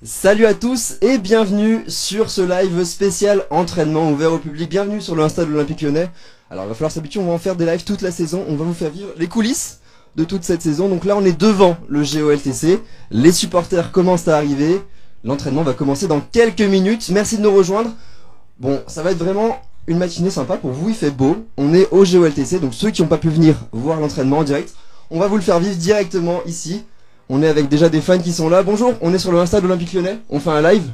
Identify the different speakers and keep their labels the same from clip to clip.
Speaker 1: Salut à tous et bienvenue sur ce live spécial entraînement ouvert au public. Bienvenue sur le Insta de l'Olympique Lyonnais. Alors il va falloir s'habituer, on va en faire des lives toute la saison. On va vous faire vivre les coulisses de toute cette saison. Donc là on est devant le GOLTC. Les supporters commencent à arriver. L'entraînement va commencer dans quelques minutes. Merci de nous rejoindre. Bon, ça va être vraiment une matinée sympa pour vous, il fait beau. On est au GOLTC, donc ceux qui n'ont pas pu venir voir l'entraînement en direct, on va vous le faire vivre directement ici. On est avec déjà des fans qui sont là. Bonjour, on est sur le Insta de l'Olympique Lyonnais. On fait un live.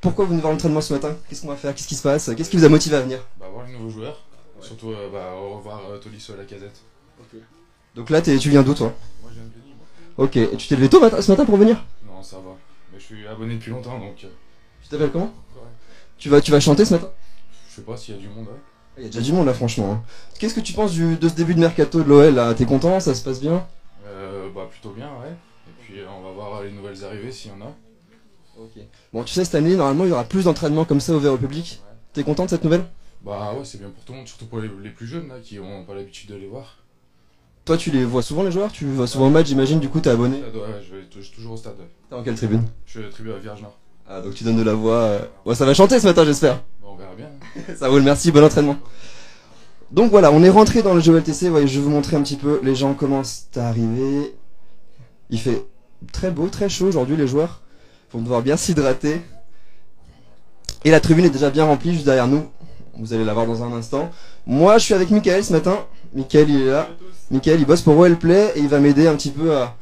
Speaker 1: Pourquoi vous venez voir l'entraînement ce matin? Qu'est-ce qu'on va faire? Qu'est-ce qui se passe? Qu'est-ce qui vous a motivé à venir?
Speaker 2: Voir les nouveaux joueurs. Ouais. Surtout revoir Tolisso à la casette.
Speaker 1: Okay. Donc là, tu viens d'où toi?
Speaker 2: Moi je viens de Denis.
Speaker 1: Ok, et tu t'es levé tôt ce matin pour venir?
Speaker 2: Non, ça va. Mais je suis abonné depuis longtemps donc.
Speaker 1: Tu t'appelles comment?
Speaker 2: Ouais.
Speaker 1: Tu vas chanter ce matin?
Speaker 2: Je sais pas s'il y a du monde. Ouais.
Speaker 1: Il y a déjà du monde là, franchement. Qu'est-ce que tu penses de ce début de mercato de l'OL là? T'es content? Ça se passe bien?
Speaker 2: Plutôt bien, ouais. Et puis on va voir les nouvelles arrivées s'il y en a.
Speaker 1: Ok. Bon, tu sais, cette année, normalement, il y aura plus d'entraînements comme ça ouverts au public. Ouais. T'es content de cette nouvelle?
Speaker 2: Bah ouais, c'est bien pour tout le monde, surtout pour les plus jeunes là qui ont pas l'habitude de les voir.
Speaker 1: Toi, tu les vois souvent les joueurs? Tu vas souvent au match, j'imagine, du coup, t'es abonné?
Speaker 2: Ouais, je vais toujours au stade. Ouais.
Speaker 1: T'es en quelle tribune?
Speaker 2: Je suis à la tribune à Vierge Nord.
Speaker 1: Ah, donc tu donnes de la voix. Ouais, ça va chanter ce matin, j'espère.
Speaker 2: Bon, on verra bien.
Speaker 1: Ça roule, merci, bon entraînement. Donc voilà, on est rentré dans le GOLTC. Ouais, je vais vous montrer un petit peu. Les gens commencent à arriver. Il fait très beau, très chaud aujourd'hui, les joueurs vont devoir bien s'hydrater. Et la tribune est déjà bien remplie juste derrière nous. Vous allez la voir dans un instant. Moi, je suis avec Mickaël ce matin. Mickaël, il est là. Mickaël, il bosse pour OL Play et il va m'aider un petit peu à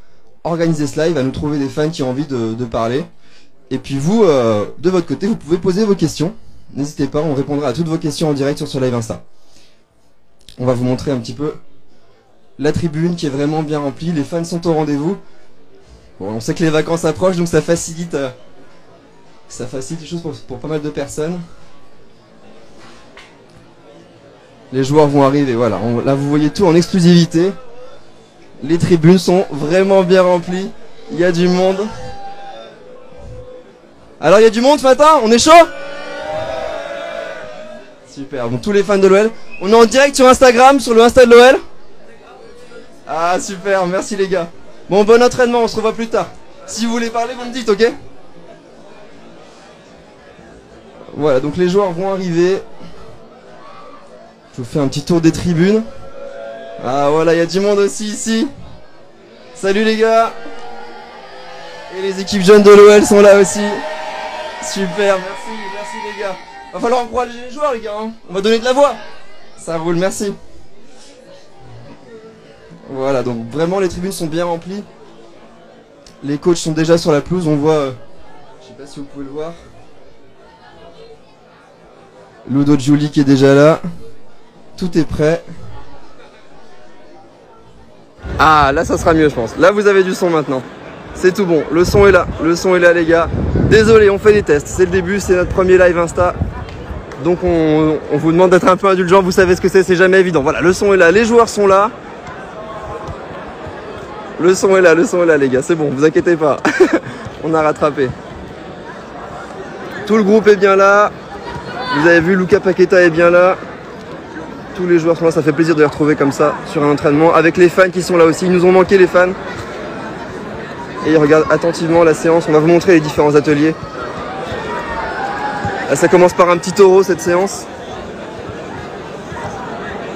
Speaker 1: organiser ce live, à nous trouver des fans qui ont envie de parler. Et puis vous, de votre côté, vous pouvez poser vos questions. N'hésitez pas, on répondra à toutes vos questions en direct sur ce live Insta. On va vous montrer un petit peu la tribune qui est vraiment bien remplie. Les fans sont au rendez-vous. Bon, on sait que les vacances approchent, donc ça facilite les choses pour pas mal de personnes. Les joueurs vont arriver, voilà. Là, vous voyez tout en exclusivité. Les tribunes sont vraiment bien remplies. Il y a du monde. Alors, il y a du monde ce matin? On est chaud? Super, bon, tous les fans de l'OL. On est en direct sur Instagram, sur le Insta de l'OL. Ah, super, merci les gars. Bon, bon entraînement, on se revoit plus tard. Si vous voulez parler, vous me dites, ok? Voilà, donc les joueurs vont arriver. Je vous fais un petit tour des tribunes. Ah, voilà, il y a du monde aussi ici. Salut les gars. Et les équipes jeunes de l'OL sont là aussi. Super, merci les gars. Va falloir encourager les joueurs les gars, hein. On va donner de la voix. Ça roule, merci. Voilà, donc vraiment les tribunes sont bien remplies. Les coachs sont déjà sur la pelouse, on voit, je sais pas si vous pouvez le voir, Ludo Giuli qui est déjà là. Tout est prêt. Ah, là ça sera mieux je pense. Là vous avez du son maintenant. C'est tout bon, le son est là les gars. Désolé, on fait des tests, c'est le début, c'est notre premier live Insta. Donc on vous demande d'être un peu indulgent, vous savez ce que c'est jamais évident. Voilà, le son est là, les joueurs sont là. Le son est là les gars, c'est bon, vous inquiétez pas. On a rattrapé. Tout le groupe est bien là. Vous avez vu, Luka Paqueta est bien là. Tous les joueurs sont là, ça fait plaisir de les retrouver comme ça sur un entraînement. Avec les fans qui sont là aussi, ils nous ont manqué les fans. Et ils regardent attentivement la séance, on va vous montrer les différents ateliers. Là, ça commence par un petit taureau cette séance.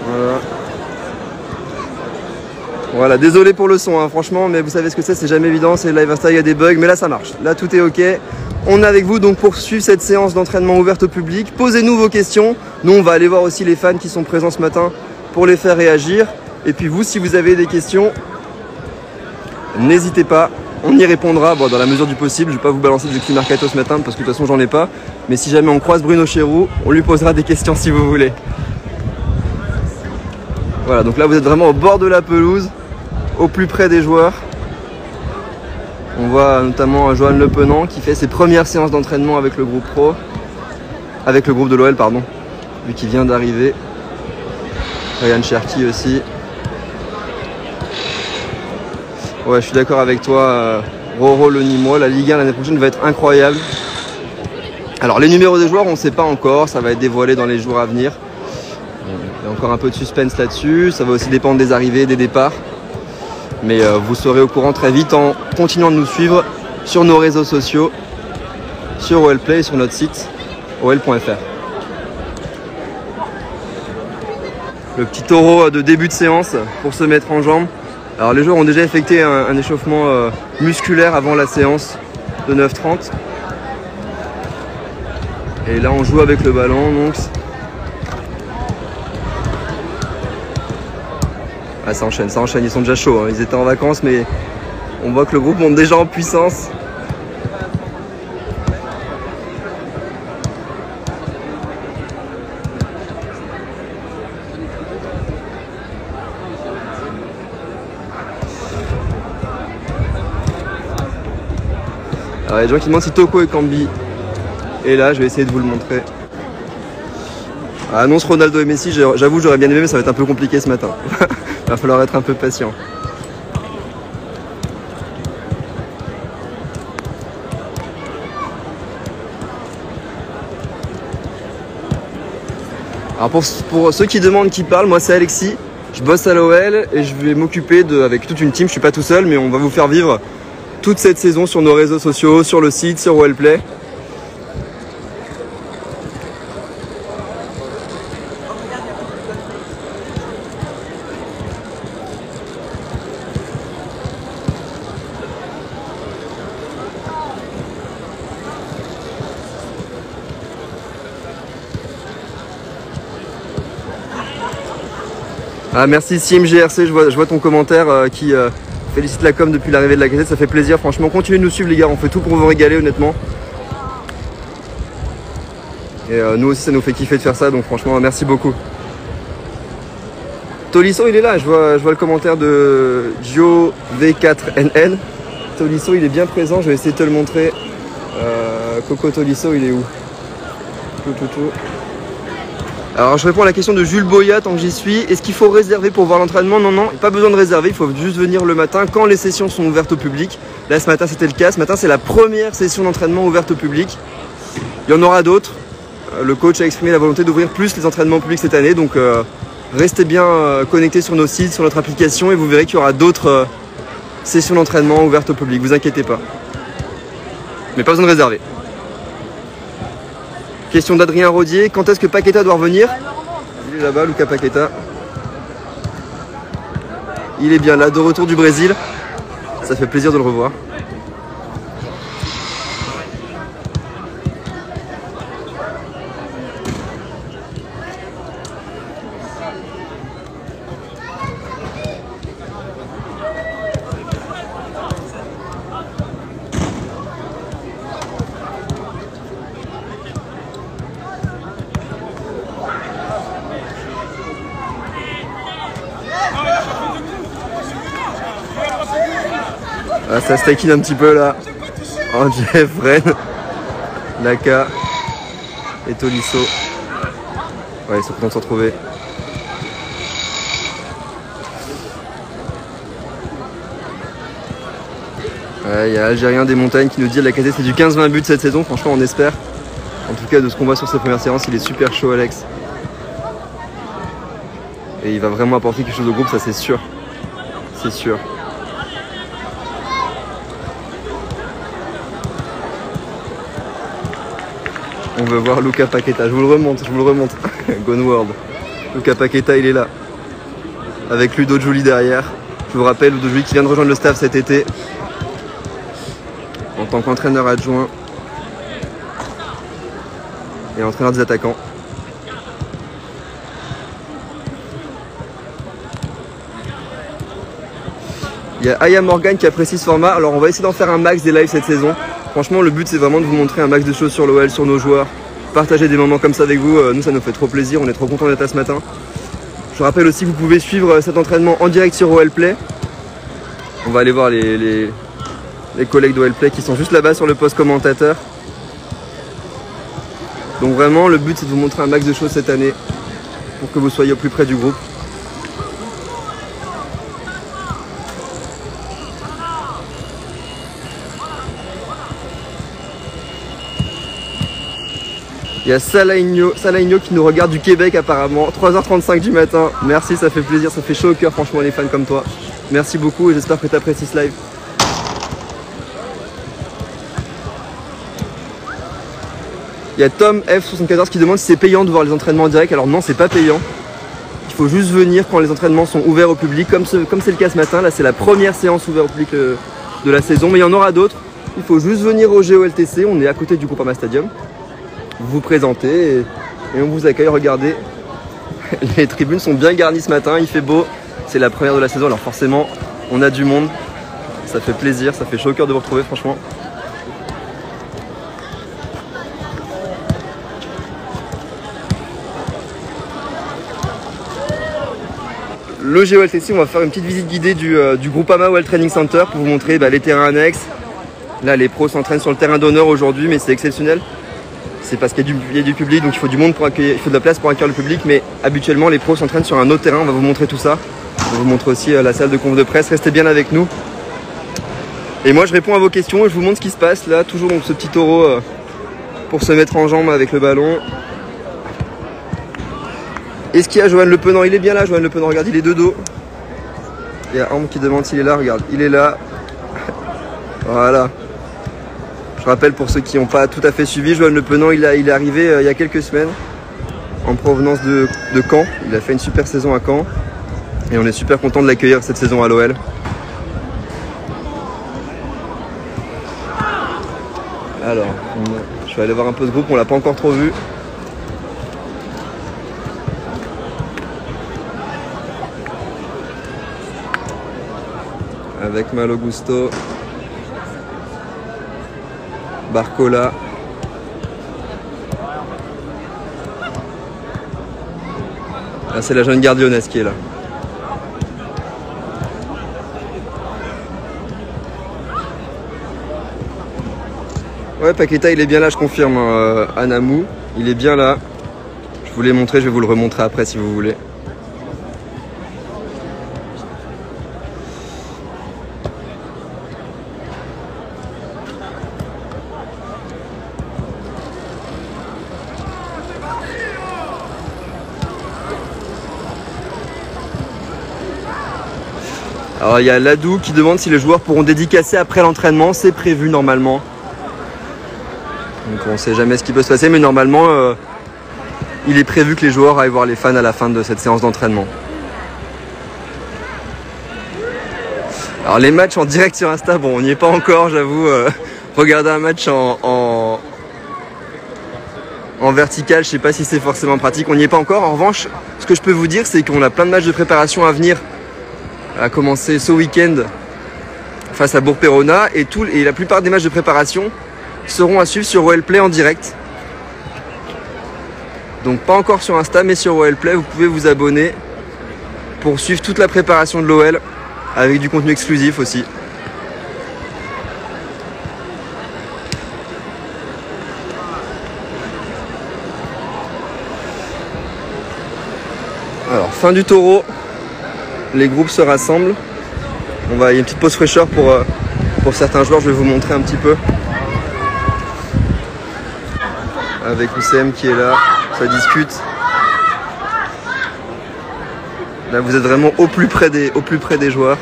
Speaker 1: Voilà. Voilà, désolé pour le son, hein, franchement, mais vous savez ce que c'est jamais évident, c'est live Insta, il y a des bugs, mais là ça marche. Là tout est ok. On est avec vous donc pour suivre cette séance d'entraînement ouverte au public. Posez-nous vos questions. Nous, on va aller voir aussi les fans qui sont présents ce matin pour les faire réagir. Et puis vous, si vous avez des questions, n'hésitez pas. On y répondra dans la mesure du possible. Je ne vais pas vous balancer du cri mercato ce matin parce que de toute façon, j'en ai pas. Mais si jamais on croise Bruno Chéroux, on lui posera des questions si vous voulez. Voilà, donc là, vous êtes vraiment au bord de la pelouse, au plus près des joueurs. On voit notamment Johan Le Penant qui fait ses premières séances d'entraînement avec le groupe pro. Avec le groupe de l'OL, pardon. Lui qui vient d'arriver. Ryan Cherki aussi. Ouais, je suis d'accord avec toi, Roro Le Nîmois. La Ligue 1 l'année prochaine va être incroyable. Alors les numéros des joueurs, on ne sait pas encore. Ça va être dévoilé dans les jours à venir. Il y a encore un peu de suspense là-dessus. Ça va aussi dépendre des arrivées et des départs. Mais vous serez au courant très vite en continuant de nous suivre sur nos réseaux sociaux, sur OLplay et sur notre site ol.fr. Le petit taureau de début de séance pour se mettre en jambes. Alors les joueurs ont déjà effectué un échauffement musculaire avant la séance de 9h30. Et là on joue avec le ballon donc. Ah, ça enchaîne, ils sont déjà chauds, hein. Ils étaient en vacances mais on voit que le groupe monte déjà en puissance. Alors, il y a des gens qui demandent si Toko et Cambi est là, je vais essayer de vous le montrer. Annonce Ronaldo et Messi, j'avoue j'aurais bien aimé mais ça va être un peu compliqué ce matin. Il va falloir être un peu patient. Alors pour ceux qui demandent qui parle, moi c'est Alexis, je bosse à l'OL et je vais m'occuper avec toute une team, je suis pas tout seul mais on va vous faire vivre toute cette saison sur nos réseaux sociaux, sur le site, sur OLplay. Ah, merci CMGRC, je vois ton commentaire qui félicite la com depuis l'arrivée de la casette, ça fait plaisir, franchement continuez de nous suivre les gars, on fait tout pour vous régaler honnêtement. Et nous aussi ça nous fait kiffer de faire ça, donc franchement merci beaucoup. Tolisso il est là, je vois le commentaire de Gio V4NN. Tolisso il est bien présent, je vais essayer de te le montrer. Coco Tolisso il est où? Alors je réponds à la question de Jules Boya tant que j'y suis. Est-ce qu'il faut réserver pour voir l'entraînement? Non, pas besoin de réserver, il faut juste venir le matin quand les sessions sont ouvertes au public. Là ce matin c'était le cas, ce matin c'est la première session d'entraînement ouverte au public. Il y en aura d'autres. Le coach a exprimé la volonté d'ouvrir plus les entraînements publics cette année, donc restez bien connectés sur nos sites, sur notre application et vous verrez qu'il y aura d'autres sessions d'entraînement ouvertes au public, vous inquiétez pas. Mais pas besoin de réserver. Question d'Adrien Rodier, quand est-ce que Paqueta doit revenir? Il est là-bas, Lucas Paqueta. Il est bien là, de retour du Brésil. Ça fait plaisir de le revoir. Ah, ça se taquine un petit peu là. En Jeff, Ren, Laka et Tolisso. Ouais, ils sont contents de se retrouver. Ouais, il y a Algérien des Montagnes qui nous dit la casette c'est du 15-20 buts cette saison, franchement on espère. En tout cas de ce qu'on voit sur ses premières séances, il est super chaud Alex. Et il va vraiment apporter quelque chose au groupe, ça c'est sûr. C'est sûr. On veut voir Lucas Paqueta, je vous le remonte. Gone World. Lucas Paqueta il est là. Avec Ludo Giuli derrière. Je vous rappelle, Ludo Giuli qui vient de rejoindre le staff cet été. En tant qu'entraîneur adjoint. Et entraîneur des attaquants. Il y a Aya Morgan qui apprécie ce format. Alors on va essayer d'en faire un max des lives cette saison. Franchement le but c'est vraiment de vous montrer un max de choses sur l'OL, sur nos joueurs. Partager des moments comme ça avec vous, nous ça nous fait trop plaisir, on est trop contents d'être là ce matin. Je rappelle aussi que vous pouvez suivre cet entraînement en direct sur OLplay. On va aller voir les collègues d'OLplay qui sont juste là-bas sur le poste commentateur. Donc vraiment le but c'est de vous montrer un max de choses cette année pour que vous soyez au plus près du groupe. Il y a Salaigno qui nous regarde du Québec apparemment, 3h35 du matin. Merci, ça fait plaisir, ça fait chaud au cœur franchement les fans comme toi. Merci beaucoup et j'espère que tu apprécies ce live. Il y a Tom F74 qui demande si c'est payant de voir les entraînements en direct. Alors non, c'est pas payant. Il faut juste venir quand les entraînements sont ouverts au public, comme c'est le cas ce matin. Là, c'est la première séance ouverte au public de la saison, mais il y en aura d'autres. Il faut juste venir au GOLTC, on est à côté du Groupama Stadium. Vous vous présentez et on vous accueille. Regardez, les tribunes sont bien garnies ce matin, il fait beau. C'est la première de la saison, alors forcément, on a du monde. Ça fait plaisir, ça fait chaud au cœur de vous retrouver, franchement. Le GOLTC, on va faire une petite visite guidée du Groupama World Training Center pour vous montrer les terrains annexes. Là, les pros s'entraînent sur le terrain d'honneur aujourd'hui, mais c'est exceptionnel. C'est parce qu'il y a du public, donc il faut du monde pour accueillir, il faut de la place pour accueillir le public. Mais habituellement, les pros s'entraînent sur un autre terrain. On va vous montrer tout ça. On va vous montrer aussi la salle de conf de presse. Restez bien avec nous. Et moi, je réponds à vos questions et je vous montre ce qui se passe. Là, toujours donc ce petit taureau pour se mettre en jambe avec le ballon. Est-ce qu'il y a Johan Le Penant? Il est bien là, Johan Le Penant. Regarde, il est de dos. Il y a Ambre qui demande s'il est là. Regarde, il est là. Voilà. Je rappelle pour ceux qui n'ont pas tout à fait suivi, Johan Le Penant, il est arrivé il y a quelques semaines en provenance de Caen. Il a fait une super saison à Caen et on est super content de l'accueillir cette saison à l'OL. Alors, je vais aller voir un peu ce groupe, on l'a pas encore trop vu. Avec Malo Gusto, Barcola, là c'est la jeune Gardionnesse qui est là. Ouais, Paqueta il est bien là, je confirme, Anamou, il est bien là. Je vous l'ai montré, je vais vous le remontrer après si vous voulez. Alors il y a Ladou qui demande si les joueurs pourront dédicacer après l'entraînement, c'est prévu normalement. Donc on ne sait jamais ce qui peut se passer, mais normalement il est prévu que les joueurs aillent voir les fans à la fin de cette séance d'entraînement. Alors les matchs en direct sur Insta, bon on n'y est pas encore j'avoue, regarder un match en vertical, je sais pas si c'est forcément pratique, on n'y est pas encore. En revanche, ce que je peux vous dire c'est qu'on a plein de matchs de préparation à venir, à commencer ce week-end face à Bourg-Perona et la plupart des matchs de préparation seront à suivre sur OL Play en direct. Donc pas encore sur Insta mais sur OL Play, vous pouvez vous abonner pour suivre toute la préparation de l'OL avec du contenu exclusif aussi. Alors fin du taureau. Les groupes se rassemblent. Il y a une petite pause fraîcheur pour certains joueurs, je vais vous montrer un petit peu. Avec Oussem qui est là, ça discute. Là vous êtes vraiment au plus près des joueurs.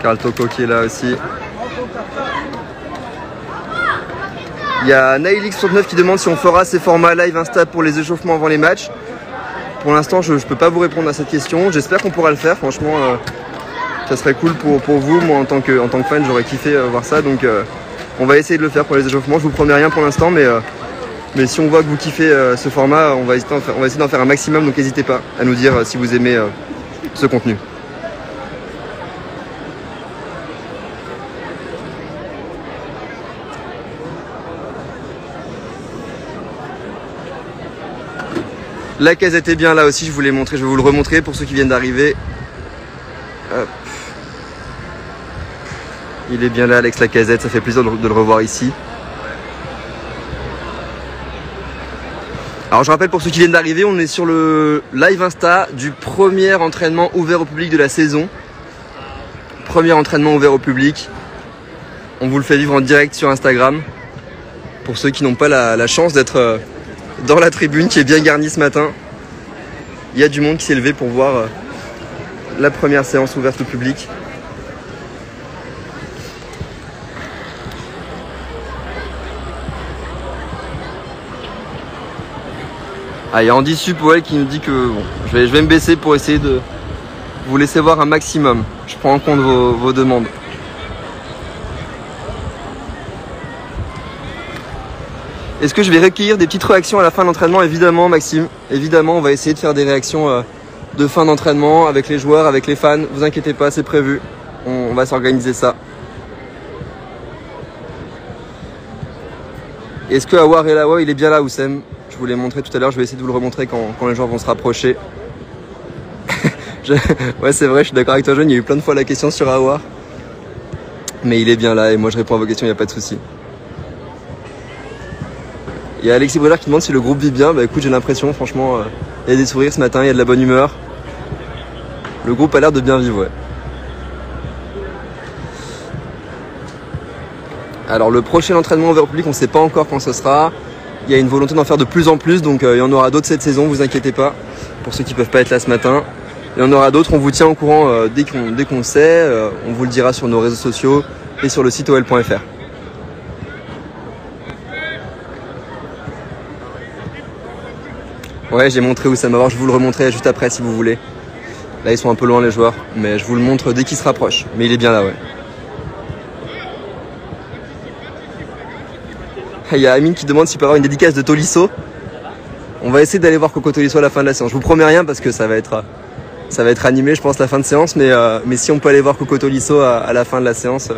Speaker 1: Karl Toko qui est là aussi. Il y a Nailix69 qui demande si on fera ces formats live Insta pour les échauffements avant les matchs. Pour l'instant, je ne peux pas vous répondre à cette question. J'espère qu'on pourra le faire. Franchement, ça serait cool pour vous. Moi, en tant que fan, j'aurais kiffé voir ça. Donc, on va essayer de le faire pour les échauffements. Je vous promets rien pour l'instant, mais si on voit que vous kiffez ce format, on va essayer d'en faire un maximum. Donc, n'hésitez pas à nous dire si vous aimez ce contenu. La casette est bien là aussi, je vous l'ai montré, je vais vous le remontrer pour ceux qui viennent d'arriver. Il est bien là, Alex Lacazette, ça fait plaisir de le revoir ici. Alors je rappelle pour ceux qui viennent d'arriver, on est sur le live Insta du premier entraînement ouvert au public de la saison. Premier entraînement ouvert au public. On vous le fait vivre en direct sur Instagram. Pour ceux qui n'ont pas la chance d'être dans la tribune qui est bien garnie ce matin. Il y a du monde qui s'est levé pour voir la première séance ouverte au public. Ah, il y a Andy Supoel qui nous dit que bon, je vais me baisser pour essayer de vous laisser voir un maximum. Je prends en compte vos demandes. Est-ce que je vais recueillir des petites réactions à la fin de l'entraînement? Évidemment, Maxime. Évidemment, on va essayer de faire des réactions de fin d'entraînement avec les joueurs, avec les fans. Vous inquiétez pas, c'est prévu. On va s'organiser ça. Est-ce que Awar est là? Ouais, il est bien là, Oussem. Je vous l'ai montré tout à l'heure, je vais essayer de vous le remontrer quand les gens vont se rapprocher. Ouais, c'est vrai, je suis d'accord avec toi, Jeune. Il y a eu plein de fois la question sur Awar. Mais il est bien là et moi je réponds à vos questions, il n'y a pas de souci. Il y a Alexis Bredard qui demande si le groupe vit bien. Bah écoute, j'ai l'impression, franchement, il y a des sourires ce matin, il y a de la bonne humeur. Le groupe a l'air de bien vivre, ouais. Alors le prochain entraînement ouvert au public, on ne sait pas encore quand ce sera. Il y a une volonté d'en faire de plus en plus, donc il y en aura d'autres cette saison, vous inquiétez pas. Pour ceux qui ne peuvent pas être là ce matin. Il y en aura d'autres, on vous tient au courant dès qu'on sait. On vous le dira sur nos réseaux sociaux et sur le site ol.fr. Ouais, j'ai montré où ça m'a voir, je vous le remontrerai juste après si vous voulez. Là, ils sont un peu loin les joueurs, mais je vous le montre dès qu'ils se rapprochent. Mais il est bien là, ouais. Il y a Amine qui demande s'il peut avoir une dédicace de Tolisso. On va essayer d'aller voir Coco Tolisso à la fin de la séance. Je vous promets rien parce que ça va être animé, je pense, la fin de séance. Mais si on peut aller voir Coco Tolisso à la fin de la séance,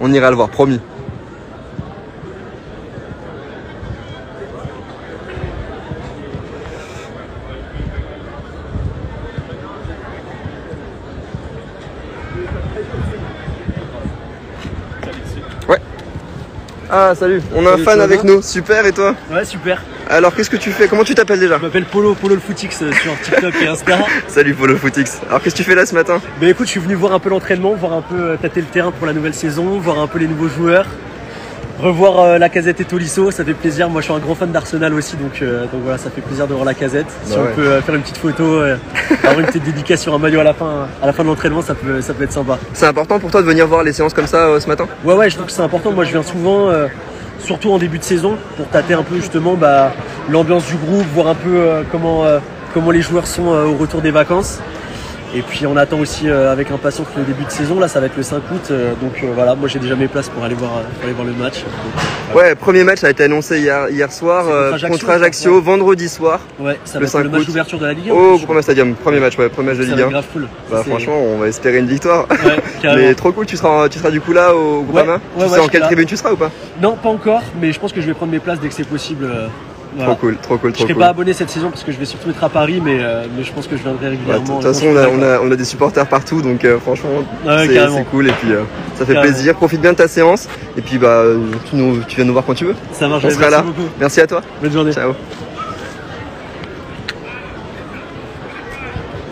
Speaker 1: on ira le voir, promis. Ouais. Ah, salut, on a un fan avec nous. Super, et toi?
Speaker 3: Ouais, super.
Speaker 1: Alors, qu'est-ce que tu fais? Comment tu t'appelles déjà?
Speaker 3: Je m'appelle Polo le Footix sur TikTok et Insta.
Speaker 1: Salut Polo Footix. Alors, qu'est-ce que tu fais là ce matin?
Speaker 3: Bah écoute, je suis venu voir un peu l'entraînement, voir un peu tâter le terrain pour la nouvelle saison, voir un peu les nouveaux joueurs, revoir Lacazette et Tolisso, ça fait plaisir. Moi, je suis un grand fan d'Arsenal aussi, donc voilà, ça fait plaisir de voir Lacazette. Si on peut faire une petite photo, avoir une petite dédicace sur un maillot à la fin de l'entraînement, ça peut être sympa.
Speaker 1: C'est important pour toi de venir voir les séances comme ça ce matin?
Speaker 3: Ouais, je trouve que c'est important. Moi, je viens souvent, surtout en début de saison, pour tâter un peu justement l'ambiance du groupe, voir un peu comment les joueurs sont au retour des vacances. Et puis on attend aussi avec impatience le début de saison, là ça va être le 5 août, donc voilà, moi j'ai déjà mes places pour aller voir le match. Donc,
Speaker 1: voilà. Ouais, premier match a été annoncé hier soir contre Ajaccio, vendredi soir.
Speaker 3: Ouais, ça va être le match d'ouverture de la Ligue 1.
Speaker 1: Au Groupama Stadium, premier match de Ligue 1.
Speaker 3: Ça va grave cool.
Speaker 1: Bah franchement, on va espérer une victoire.
Speaker 3: Ouais,
Speaker 1: mais trop cool, tu seras du coup là au Groupama? Tu sais en quelle tribune tu seras ou pas?
Speaker 3: Non, pas encore, mais je pense que je vais prendre mes places dès que c'est possible.
Speaker 1: Voilà. Trop cool.
Speaker 3: Je serai pas abonné cette saison parce que je vais surtout être à Paris, mais je pense que je viendrai régulièrement.
Speaker 1: De toute façon, on a des supporters partout, donc franchement, c'est cool. Et puis ça fait plaisir. Profite bien de ta séance. Et puis tu viens nous voir quand tu veux.
Speaker 3: Ça marche.
Speaker 1: On sera là.
Speaker 3: Beaucoup.
Speaker 1: Merci à toi.
Speaker 3: Bonne journée.
Speaker 1: Ciao.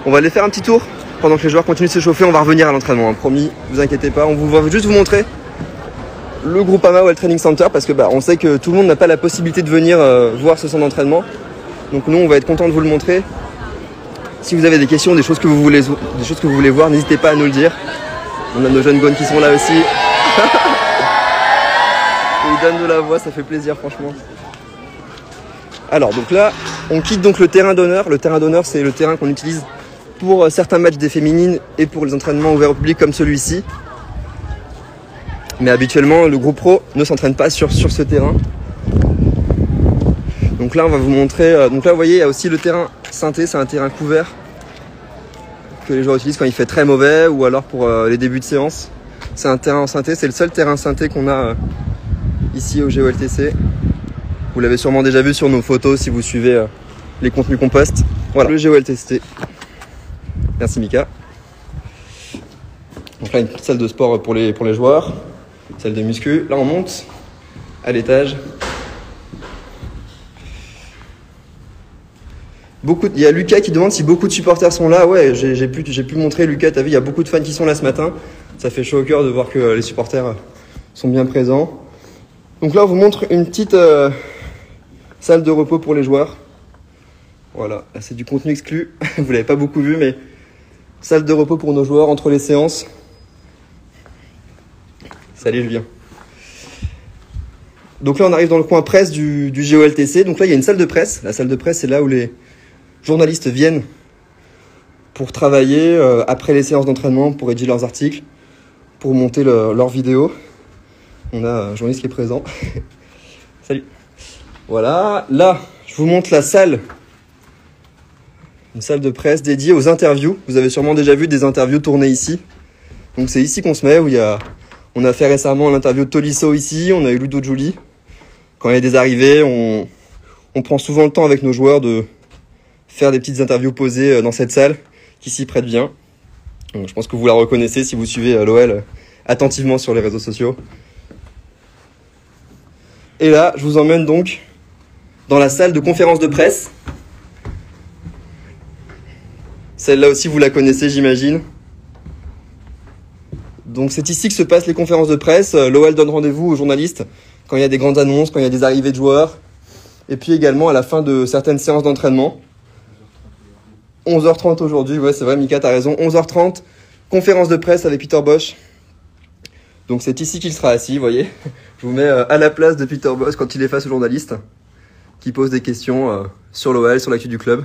Speaker 1: On va aller faire un petit tour pendant que les joueurs continuent de s'échauffer. On va revenir à l'entraînement, hein, promis. Vous inquiétez pas. On va juste vous montrer le Groupama Well Training Center parce que on sait que tout le monde n'a pas la possibilité de venir voir ce centre d'entraînement. Donc nous on va être content de vous le montrer. Si vous avez des questions, des choses que vous voulez voir, n'hésitez pas à nous le dire. On a nos jeunes gones qui sont là aussi. Ils donnent de la voix, ça fait plaisir franchement. Alors donc là, on quitte donc le terrain d'honneur. Le terrain d'honneur, c'est le terrain qu'on utilise pour certains matchs des féminines et pour les entraînements ouverts au public comme celui-ci. Mais habituellement, le groupe pro ne s'entraîne pas sur ce terrain. Donc là, on va vous montrer. Donc là, vous voyez, il y a aussi le terrain synthé. C'est un terrain couvert que les joueurs utilisent quand il fait très mauvais ou alors pour les débuts de séance. C'est un terrain en synthé. C'est le seul terrain synthé qu'on a ici au GOLTC. Vous l'avez sûrement déjà vu sur nos photos si vous suivez les contenus qu'on poste. Voilà, le GOLTC. Merci Mika. Donc là, une petite salle de sport pour les joueurs. Salle de muscu. Là, on monte à l'étage. Il y a Lucas qui demande si beaucoup de supporters sont là. Ouais, j'ai pu montrer Lucas. T'as vu, il y a beaucoup de fans qui sont là ce matin. Ça fait chaud au cœur de voir que les supporters sont bien présents. Donc là, on vous montre une petite salle de repos pour les joueurs. Voilà, là, c'est du contenu exclu. Vous l'avez pas beaucoup vu, mais Salle de repos pour nos joueurs entre les séances. Salut Julien. Donc là on arrive dans le coin presse du GOLTC. Donc là il y a une salle de presse. La salle de presse c'est là où les journalistes viennent pour travailler après les séances d'entraînement, pour rédiger leurs articles, pour monter leurs vidéos. On a un journaliste qui est présent. Salut. Voilà, là je vous montre la salle. Une salle de presse dédiée aux interviews. Vous avez sûrement déjà vu des interviews tournées ici. Donc c'est ici qu'on se met, où on a fait récemment l'interview de Tolisso ici, on a eu Ludo Giuli. Quand il y a des arrivées, on prend souvent le temps avec nos joueurs de faire des petites interviews posées dans cette salle qui s'y prête bien. Donc, je pense que vous la reconnaissez si vous suivez l'OL attentivement sur les réseaux sociaux. Et là, je vous emmène donc dans la salle de conférence de presse. Celle-là aussi, vous la connaissez, j'imagine. Donc c'est ici que se passent les conférences de presse. L'OL donne rendez-vous aux journalistes quand il y a des grandes annonces, quand il y a des arrivées de joueurs. Et puis également à la fin de certaines séances d'entraînement. 11h30 aujourd'hui, ouais c'est vrai Mika, t'as raison. 11h30, conférence de presse avec Peter Bosz. Donc c'est ici qu'il sera assis, vous voyez. Je vous mets à la place de Peter Bosz quand il est face aux journalistes qui posent des questions sur l'OL, sur l'actu du club.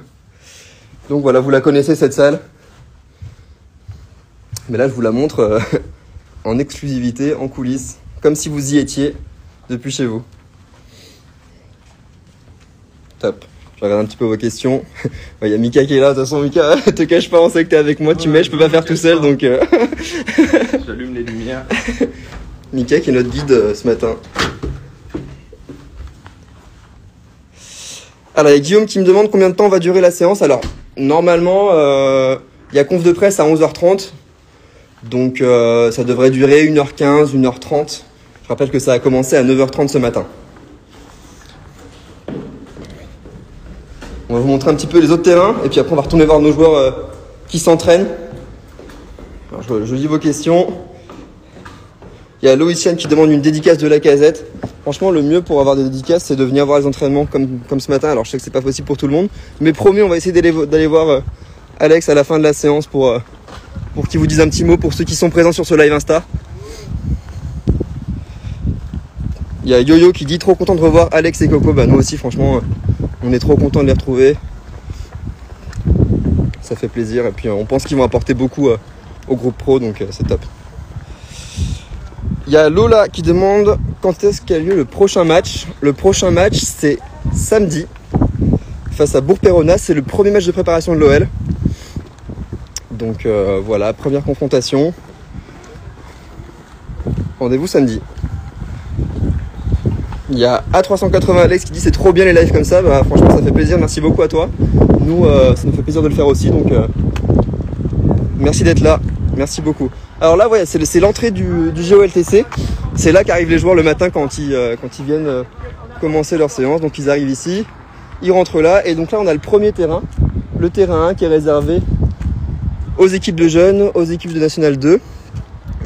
Speaker 1: Donc voilà, vous la connaissez cette salle. Mais là je vous la montre en exclusivité, en coulisses, comme si vous y étiez depuis chez vous. Top. Je regarde un petit peu vos questions. Il y a Mika qui est là, de toute façon Mika, te cache pas, on sait que t'es avec moi, tu m'aides, je peux pas faire tout seul donc...
Speaker 2: J'allume les lumières.
Speaker 1: Mika qui est notre guide ce matin. Alors il y a Guillaume qui me demande combien de temps va durer la séance. Alors normalement il y a conf de presse à 11h30. Donc ça devrait durer 1h15, 1h30. Je rappelle que ça a commencé à 9h30 ce matin. On va vous montrer un petit peu les autres terrains et puis après on va retourner voir nos joueurs qui s'entraînent. Alors je lis vos questions. Il y a Loïciane qui demande une dédicace de Lacazette. Franchement le mieux pour avoir des dédicaces c'est de venir voir les entraînements comme ce matin. Alors je sais que c'est pas possible pour tout le monde. Mais promis on va essayer d'aller voir Alex à la fin de la séance pour qu'il vous dise un petit mot pour ceux qui sont présents sur ce live Insta. Il y a Yo-Yo qui dit trop content de revoir Alex et Coco. Bah nous aussi franchement on est trop content de les retrouver. Ça fait plaisir et puis on pense qu'ils vont apporter beaucoup au groupe pro donc c'est top. Il y a Lola qui demande quand est-ce qu'a lieu le prochain match. Le prochain match c'est samedi face à Bourg-Péronnas. C'est le premier match de préparation de l'OL. Donc voilà, première confrontation. Rendez-vous samedi. Il y a A380 Alex qui dit c'est trop bien les lives comme ça. Bah, franchement ça fait plaisir, merci beaucoup à toi. Nous ça nous fait plaisir de le faire aussi donc merci d'être là, merci beaucoup. Alors là ouais, c'est l'entrée du GOLTC. C'est là qu'arrivent les joueurs le matin quand ils viennent commencer leur séance. Donc ils arrivent ici, ils rentrent là et donc là on a le premier terrain. Le terrain 1 qui est réservé aux équipes de jeunes, aux équipes de National 2.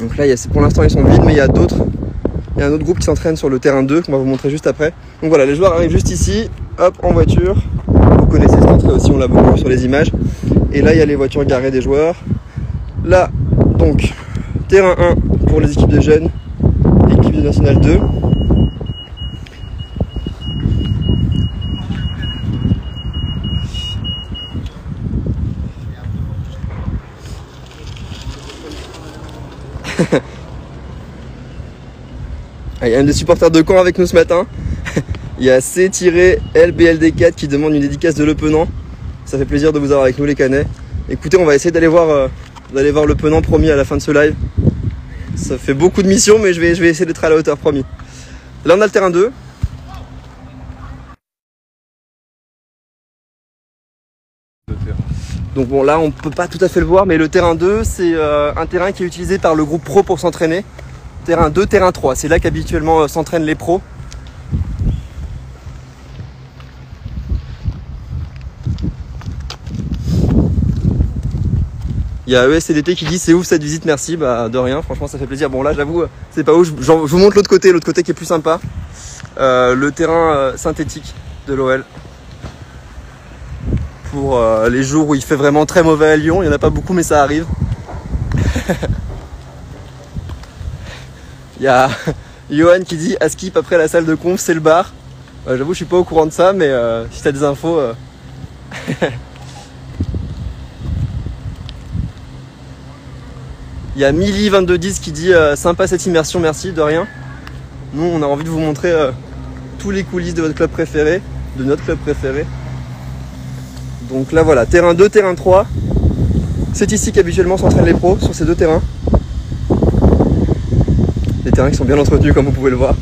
Speaker 1: Donc là, pour l'instant, ils sont vides, mais il y a un autre groupe qui s'entraîne sur le terrain 2, qu'on va vous montrer juste après. Donc voilà, les joueurs arrivent juste ici, hop, en voiture. Vous connaissez cette entrée aussi, on l'a beaucoup vu sur les images. Et là, il y a les voitures garées des joueurs. Là, donc, terrain 1 pour les équipes de jeunes, équipe de National 2. Il y a un des supporters de Caen avec nous ce matin. Il y a C-LBLD4 qui demande une dédicace de Le Penant. Ça fait plaisir de vous avoir avec nous les Canets. Écoutez, on va essayer d'aller voir Le Penant, promis, à la fin de ce live. Ça fait beaucoup de missions, mais je vais essayer d'être à la hauteur, promis. Là on a le terrain 2. Donc bon, là on peut pas tout à fait le voir, mais le terrain 2 c'est un terrain qui est utilisé par le groupe pro pour s'entraîner. Terrain 2, terrain 3, c'est là qu'habituellement s'entraînent les pros. Il y a ESCDT qui dit c'est ouf cette visite, merci. Bah de rien, franchement ça fait plaisir. Bon là j'avoue c'est pas ouf, je vous montre l'autre côté qui est plus sympa. Le terrain synthétique de l'OL. pour les jours où il fait vraiment très mauvais à Lyon. Il n'y en a pas beaucoup, mais ça arrive. Il y a Johan qui dit à Skip après la salle de conf, c'est le bar. J'avoue, je suis pas au courant de ça, mais si t'as des infos. Il y a Milly2210 qui dit sympa cette immersion, merci, de rien. Nous, on a envie de vous montrer tous les coulisses de votre club préféré, de notre club préféré. Donc là, voilà, terrain 2, terrain 3. C'est ici qu'habituellement s'entraînent les pros, sur ces deux terrains. Des terrains qui sont bien entretenus, comme vous pouvez le voir.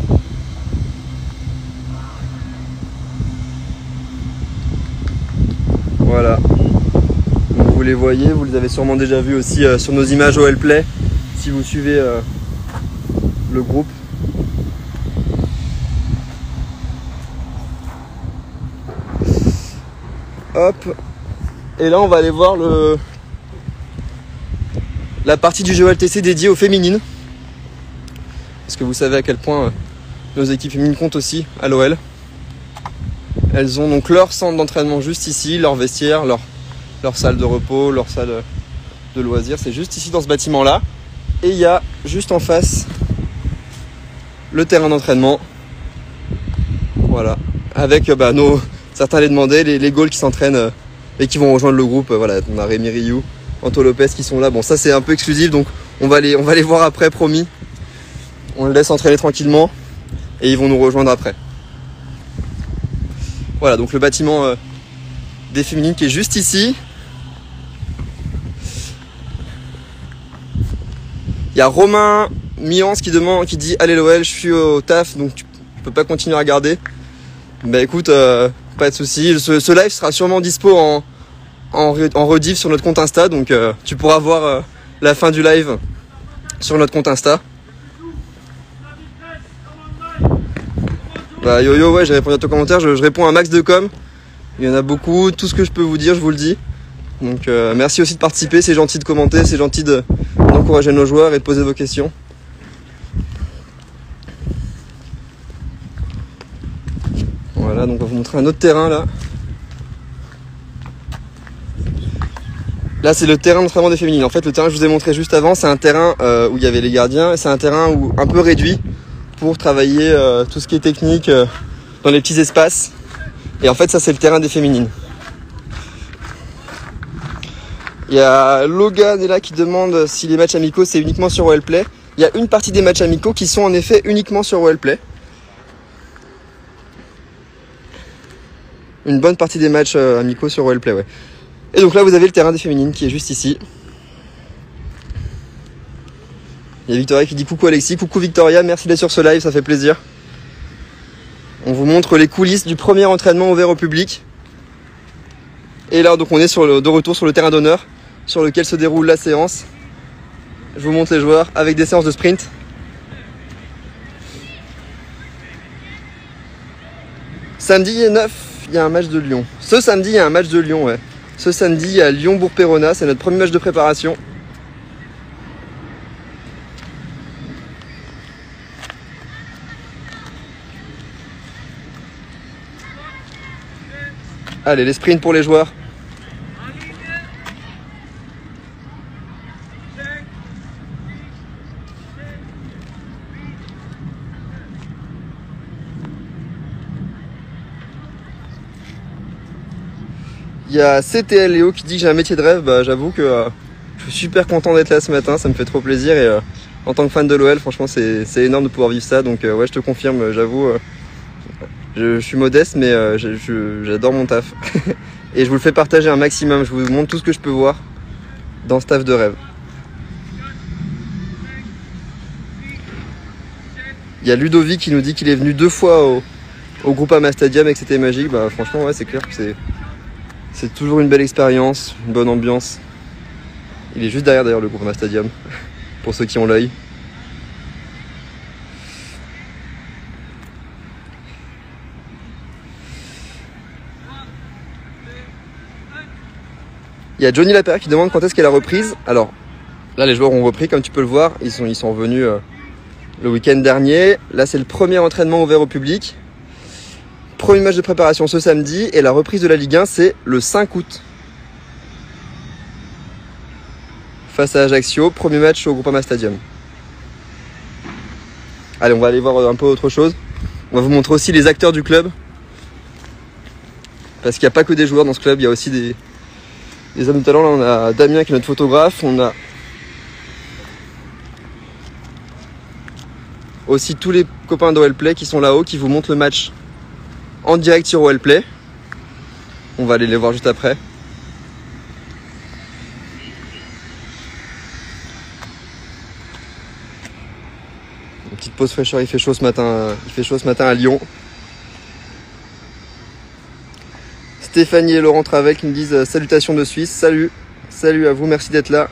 Speaker 1: Voilà. Donc vous les voyez, vous les avez sûrement déjà vus aussi sur nos images OL Play, si vous suivez le groupe. Hop. Et là on va aller voir la partie du GOLTC dédiée aux féminines. Parce que vous savez à quel point nos équipes féminines comptent aussi à l'OL. Elles ont donc leur centre d'entraînement juste ici, leur vestiaire, leur salle de repos, leur salle de loisirs. C'est juste ici dans ce bâtiment là. Et il y a juste en face le terrain d'entraînement. Voilà. Avec certains les demandaient, les Gaules qui s'entraînent et qui vont rejoindre le groupe. Voilà, on a Rémi Rioux, Anto Lopez qui sont là. Bon, ça c'est un peu exclusif, donc on va les voir après, promis. On les laisse entraîner tranquillement et ils vont nous rejoindre après. Voilà, donc le bâtiment des féminines qui est juste ici. Il y a Romain Mians qui dit allez l'OL, je suis au taf donc tu peux pas continuer à regarder. Bah écoute, pas de souci. Ce live sera sûrement dispo en rediff sur notre compte Insta, donc tu pourras voir la fin du live sur notre compte Insta. Bah yo, ouais, j'ai répondu à ton commentaire, je réponds à un max de com. Il y en a beaucoup, tout ce que je peux vous dire, je vous le dis. Donc merci aussi de participer, c'est gentil de commenter, c'est gentil d'encourager nos joueurs et de poser vos questions. Voilà, donc on va vous montrer un autre terrain là. Là c'est le terrain d'entraînement des féminines. En fait le terrain que je vous ai montré juste avant, c'est un terrain où il y avait les gardiens. C'est un terrain un peu réduit pour travailler tout ce qui est technique dans les petits espaces. Et en fait ça c'est le terrain des féminines. Il y a Logan est là qui demande si les matchs amicaux c'est uniquement sur OL Play. Il y a une partie des matchs amicaux qui sont en effet uniquement sur OL Play. Une bonne partie des matchs amicaux sur OL Play, ouais. Et donc là vous avez le terrain des féminines qui est juste ici. Il y a Victoria qui dit coucou Alexis, coucou Victoria, merci d'être sur ce live, ça fait plaisir. On vous montre les coulisses du premier entraînement ouvert au public. Et là donc on est de retour sur le terrain d'honneur sur lequel se déroule la séance. Je vous montre les joueurs avec des séances de sprint. Samedi 9, il y a un match de Lyon. Ce samedi il y a un match de Lyon, ouais. Ce samedi il y a Lyon-Bourg-Péronat, c'est notre premier match de préparation. Allez, les sprints pour les joueurs. Il y a CTL Léo qui dit que j'ai un métier de rêve. Bah, j'avoue que je suis super content d'être là ce matin, ça me fait trop plaisir. Et en tant que fan de l'OL, franchement, c'est énorme de pouvoir vivre ça. Donc ouais, je te confirme, j'avoue. Je suis modeste, mais j'adore mon taf. Et je vous le fais partager un maximum. Je vous montre tout ce que je peux voir dans ce taf de rêve. Il y a Ludovic qui nous dit qu'il est venu 2 fois au Groupama Stadium et que c'était magique. Bah, franchement, ouais, c'est clair que c'est toujours une belle expérience, une bonne ambiance. Il est juste derrière d'ailleurs le Groupama Stadium, pour ceux qui ont l'œil. Il y a Johnny Lapierre qui demande quand est-ce qu'est la reprise. Alors, là les joueurs ont repris, comme tu peux le voir, ils sont venus le week-end dernier. Là c'est le premier entraînement ouvert au public. Premier match de préparation ce samedi et la reprise de la Ligue 1 c'est le 5 août. Face à Ajaccio, premier match au Groupama Stadium. Allez, on va aller voir un peu autre chose. On va vous montrer aussi les acteurs du club. Parce qu'il n'y a pas que des joueurs dans ce club, il y a aussi des hommes de talent. Là, on a Damien qui est notre photographe. On a aussi tous les copains d'OL Play qui sont là-haut, qui vous montrent le match en direct sur OL Play. On va aller les voir juste après. Une petite pause fraîcheur, il fait chaud ce matin à Lyon. Stéphanie et Laurent Travel qui me disent salutations de Suisse, salut à vous, merci d'être là,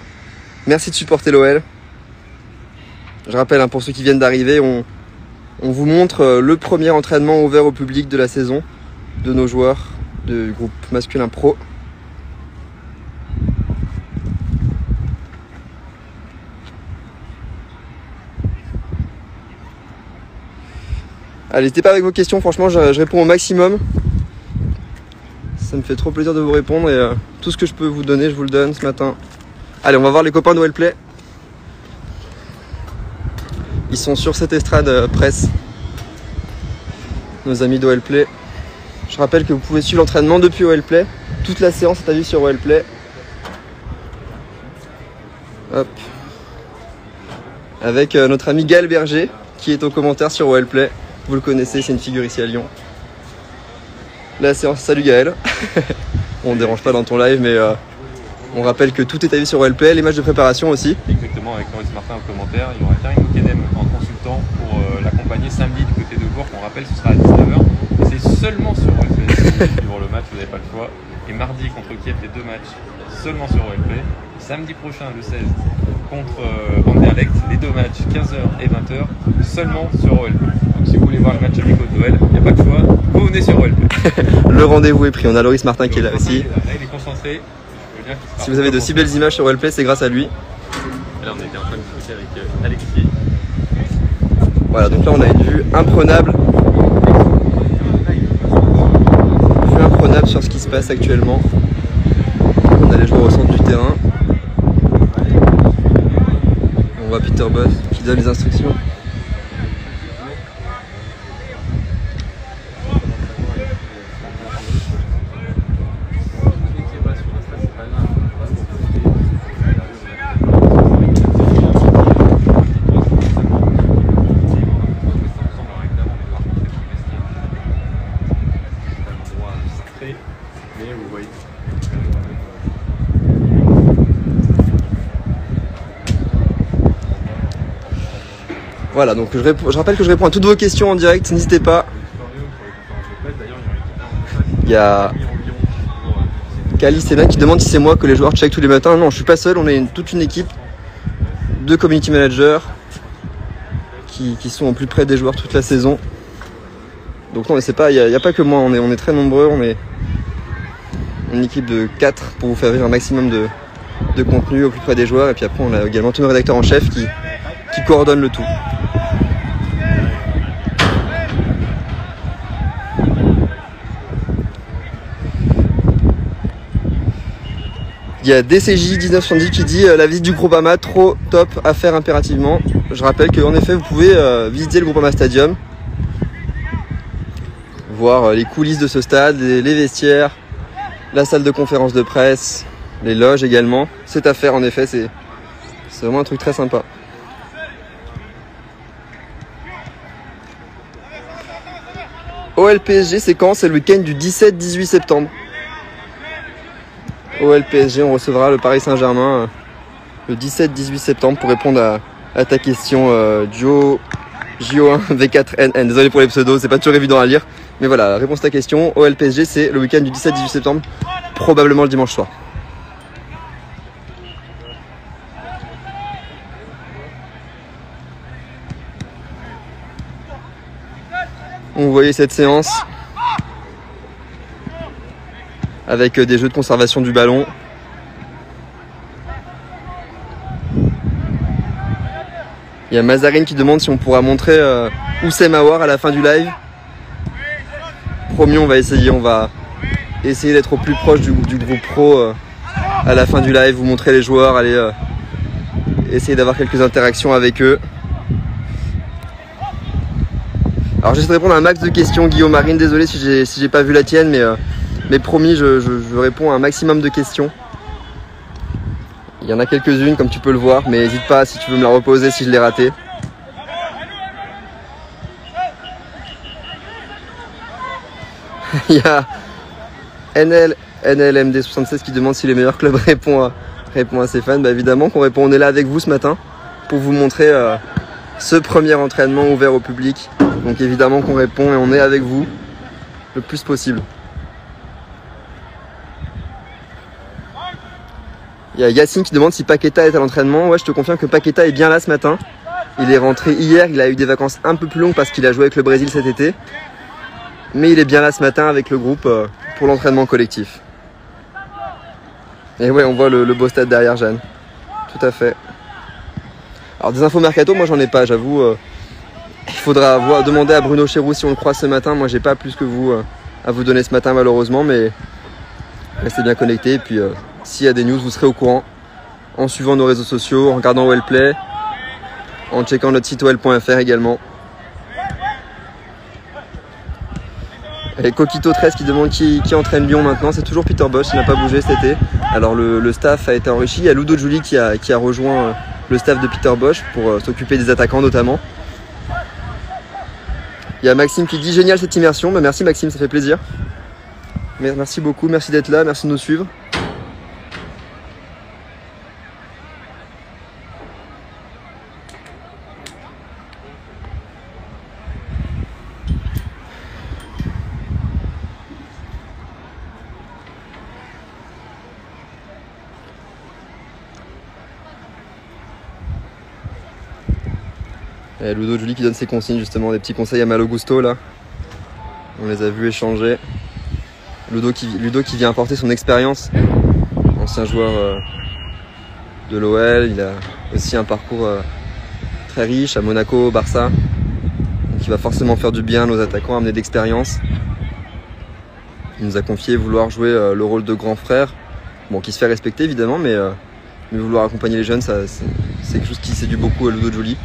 Speaker 1: merci de supporter l'OL. Je rappelle pour ceux qui viennent d'arriver, on vous montre le premier entraînement ouvert au public de la saison de nos joueurs du groupe masculin pro. Allez, n'hésitez pas avec vos questions, franchement je réponds au maximum. Ça me fait trop plaisir de vous répondre et tout ce que je peux vous donner, je vous le donne ce matin. Allez, on va voir les copains d'OL Play. Ils sont sur cette estrade presse. Nos amis d'OL Play. Je rappelle que vous pouvez suivre l'entraînement depuis OL Play. Toute la séance est à vue sur OL Play. Hop. Avec notre ami Gaël Berger qui est au commentaire sur OL Play. Vous le connaissez, c'est une figure ici à Lyon. La séance, salut Gaël. On ne dérange pas dans ton live, mais on rappelle que tout est à vue sur OLP, les matchs de préparation aussi.
Speaker 4: Exactement, avec Maurice Martin au commentaire. Il y aura Karim Oukedem en consultant pour l'accompagner samedi du côté de Bourg. On rappelle, ce sera à 19h. C'est seulement sur OLP. Pour le match, vous n'avez pas le choix. Et mardi contre Kiev, les 2 matchs seulement sur OLP. Samedi prochain, le 16, contre Anderlecht, les 2 matchs 15h et 20h seulement sur OLP. Donc si vous voulez voir le match amicaux de Noël, il n'y a pas de choix, vous venez sur OLP.
Speaker 1: Le rendez-vous est pris, on a Loris Martin qui est là aussi.
Speaker 4: Là, il est concentré.
Speaker 1: Si vous avez de si belles images sur OLP, c'est grâce à lui.
Speaker 4: Et là, on était en train de discuter avec Alexis.
Speaker 1: Voilà, donc là on a une vue imprenable. Vue imprenable sur ce qui se passe actuellement. On a les joueurs au centre du terrain. On voit Peter Boss qui donne les instructions. Voilà, donc je rappelle que je réponds à toutes vos questions en direct, n'hésitez pas. Il y a Cali Sénat qui demande si c'est moi que les joueurs check tous les matins. Non, je suis pas seul, on est toute une équipe de community managers qui sont au plus près des joueurs toute la saison. Donc non, mais c'est pas, il n'y a pas que moi, on est très nombreux, on est une équipe de 4 pour vous faire vivre un maximum de contenu au plus près des joueurs. Et puis après, on a également tous nos rédacteurs en chef qui coordonnent le tout. Il y a DCJ 1970 qui dit la visite du Groupama, trop top à faire impérativement. Je rappelle qu'en effet vous pouvez visiter le Groupama Stadium, voir les coulisses de ce stade, les vestiaires, la salle de conférence de presse, les loges également. C'est à faire en effet, c'est vraiment un truc très sympa. OL PSG, c'est quand? C'est le week-end du 17-18 septembre. OL PSG, on recevra le Paris Saint-Germain le 17-18 septembre pour répondre à ta question JO1 V4NN. Désolé pour les pseudos, c'est pas toujours évident à lire. Mais voilà, réponse à ta question, OL PSG, c'est le week-end du 17-18 septembre, probablement le dimanche soir. Vous voyez cette séance avec des jeux de conservation du ballon. Il y a Mazarine qui demande si on pourra montrer où c'est Mawar à la fin du live. promis, on va essayer d'être au plus proche du groupe pro à la fin du live, vous montrer les joueurs, aller essayer d'avoir quelques interactions avec eux. Alors j'essaie de répondre à un max de questions, Guillaume Marine, désolé si j'ai pas vu la tienne, mais promis, je réponds à un maximum de questions. Il y en a quelques-unes comme tu peux le voir, mais n'hésite pas si tu veux me la reposer si je l'ai raté. Il y a NLMD76 qui demande si les meilleurs clubs répond à ses fans. Bah évidemment qu'on répond, on est là avec vous ce matin pour vous montrer ce premier entraînement ouvert au public. Donc évidemment qu'on répond et on est avec vous le plus possible. Il y a Yacine qui demande si Paqueta est à l'entraînement. Ouais, je te confirme que Paqueta est bien là ce matin. Il est rentré hier, il a eu des vacances un peu plus longues parce qu'il a joué avec le Brésil cet été. Mais il est bien là ce matin avec le groupe pour l'entraînement collectif. Et ouais, on voit le beau stade derrière, Jeanne. Tout à fait. Alors des infos mercato, moi j'en ai pas, j'avoue. Il faudra demander à Bruno Chéroux si on le croise ce matin. Moi j'ai pas plus que vous à vous donner ce matin malheureusement, mais restez bien connectés. Et puis s'il y a des news, vous serez au courant en suivant nos réseaux sociaux, en regardant Wellplay, en checkant notre site well.fr également. Et Coquito13 qui demande qui entraîne Lyon maintenant, c'est toujours Peter Bosz, il n'a pas bougé cet été. Alors le staff a été enrichi, il y a Ludo Giuli qui a rejoint le staff de Peter Bosz pour s'occuper des attaquants notamment. Il y a Maxime qui dit génial cette immersion, bah, merci Maxime, ça fait plaisir. Merci beaucoup, merci d'être là, merci de nous suivre. Et Ludo Giuli qui donne ses consignes justement, des petits conseils à Malo Gusto là. On les a vus échanger. Ludo qui vient apporter son expérience. Ancien joueur de l'OL, il a aussi un parcours très riche à Monaco, Barça. Donc il va forcément faire du bien à nos attaquants, amener de l'expérience. Il nous a confié vouloir jouer le rôle de grand frère. Bon, qui se fait respecter évidemment, mais vouloir accompagner les jeunes, c'est quelque chose qui séduit beaucoup à Ludo Giuli.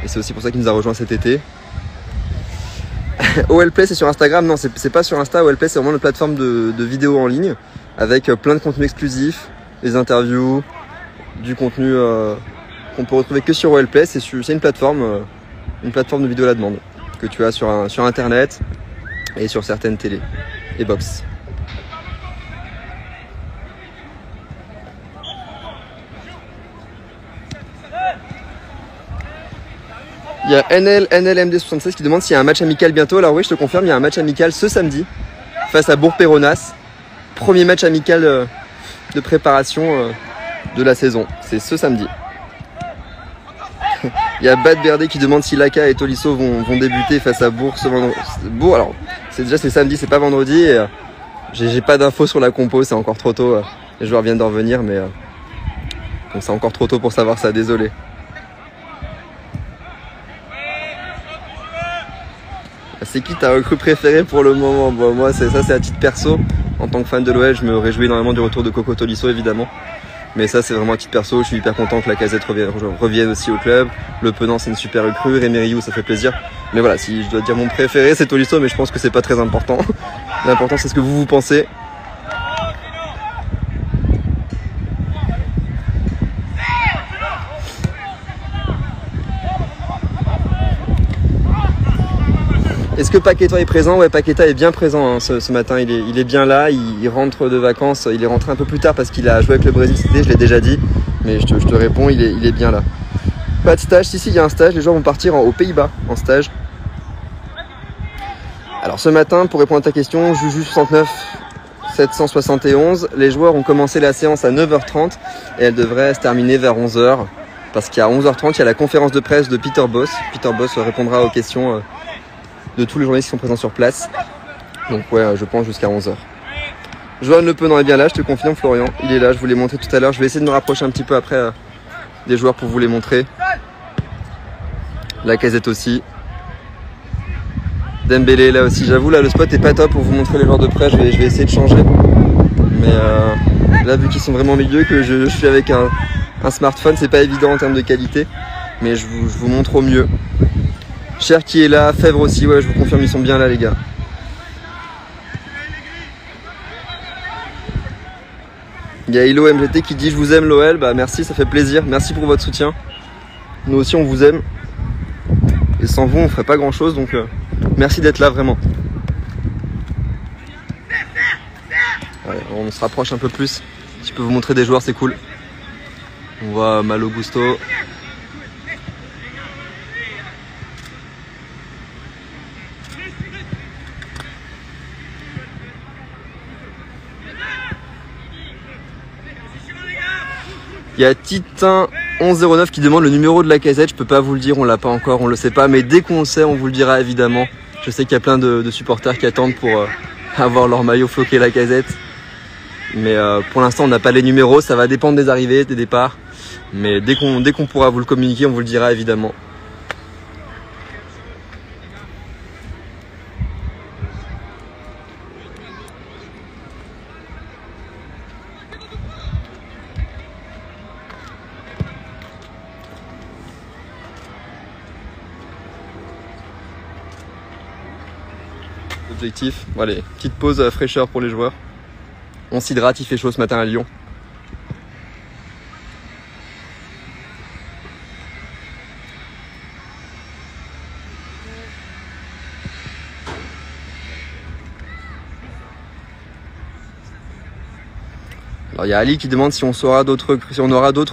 Speaker 1: Et c'est aussi pour ça qu'il nous a rejoint cet été. OLplay c'est sur Instagram, non c'est pas sur Insta, OLplay c'est vraiment une plateforme de vidéos en ligne avec plein de contenus exclusifs, des interviews, du contenu qu'on peut retrouver que sur OLplay. C'est une plateforme de vidéo à la demande que tu as sur internet et sur certaines télés et box. Il y a NLMD76 qui demande s'il y a un match amical bientôt. Alors oui, je te confirme, il y a un match amical ce samedi face à Bourg-Péronas. Premier match amical de préparation de la saison. C'est ce samedi. Il y a Bad Berdé qui demande si Laka et Tolisso vont débuter face à Bourg ce vendredi. Bourg, alors c'est samedi, c'est pas vendredi. Et j'ai pas d'infos sur la compo, c'est encore trop tôt. Les joueurs viennent d'en revenir, mais donc c'est encore trop tôt pour savoir ça, désolé. C'est qui ta recrue préférée pour le moment? Bon, moi c'est à titre perso. En tant que fan de l'OL, je me réjouis énormément du retour de Coco Tolisso évidemment. Mais ça c'est vraiment à titre perso, je suis hyper content que Lacazette revienne aussi au club. Le Penant c'est une super recrue, Rémi Rioux ça fait plaisir. Mais voilà, si je dois dire mon préféré c'est Tolisso, mais je pense que c'est pas très important. L'important c'est ce que vous pensez. Est-ce que Paqueta est présent? Ouais, Paqueta est bien présent hein, ce matin, il est bien là, il rentre de vacances, il est rentré un peu plus tard parce qu'il a joué avec le Brésil cet été, je l'ai déjà dit, mais je te réponds, il est bien là. Pas de stage, si il y a un stage, les joueurs vont partir aux Pays-Bas en stage. Alors ce matin, pour répondre à ta question, Juju 69 771, les joueurs ont commencé la séance à 9h30 et elle devrait se terminer vers 11h, parce qu'à 11h30, il y a la conférence de presse de Peter Bosz. Peter Bosz répondra aux questions de tous les journalistes qui sont présents sur place. Donc ouais, je pense jusqu'à 11h. Johan Le Penant est bien là, je te confirme Florian. Il est là, je vous l'ai montré tout à l'heure. Je vais essayer de me rapprocher un petit peu après des joueurs pour vous les montrer. Lacazette aussi. Dembélé là aussi, j'avoue là le spot est pas top pour vous montrer les joueurs de près, je vais essayer de changer. Mais là vu qu'ils sont vraiment au milieu, que je suis avec un smartphone, c'est pas évident en termes de qualité. Mais je vous montre au mieux. Cher qui est là, Fèvre aussi, ouais je vous confirme ils sont bien là les gars. Il y a Hilo MGT qui dit je vous aime l'OL, bah merci, ça fait plaisir, merci pour votre soutien. Nous aussi on vous aime. Et sans vous on ferait pas grand chose donc merci d'être là vraiment. Ouais, on se rapproche un peu plus. Si je peux vous montrer des joueurs c'est cool. On voit Malo Gusto. Il y a Titin 1109 qui demande le numéro de Lacazette. Je peux pas vous le dire, on l'a pas encore, on le sait pas, mais dès qu'on le sait, on vous le dira évidemment. Je sais qu'il y a plein de supporters qui attendent pour avoir leur maillot floqué Lacazette. Mais pour l'instant, on n'a pas les numéros, ça va dépendre des arrivées, des départs. Mais dès qu'on pourra vous le communiquer, on vous le dira évidemment. Objectif, bon, allez, petite pause fraîcheur pour les joueurs. On s'hydrate, il fait chaud ce matin à Lyon. Alors il y a Ali qui demande si on aura d'autres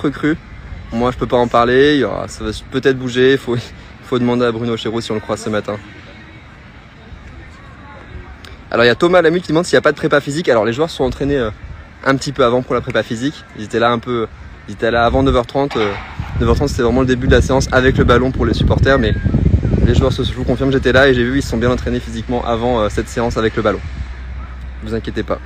Speaker 1: recrues. Moi je peux pas en parler, ça va peut-être bouger, il faut demander à Bruno Chéreau si on le croise ce matin. Alors il y a Thomas Lamu qui demande s'il n'y a pas de prépa physique. Alors les joueurs se sont entraînés un petit peu avant pour la prépa physique. Ils étaient là avant 9h30. 9h30 c'était vraiment le début de la séance avec le ballon pour les supporters. Mais les joueurs, je vous confirme, j'étais là et j'ai vu ils se sont bien entraînés physiquement avant cette séance avec le ballon. Ne vous inquiétez pas.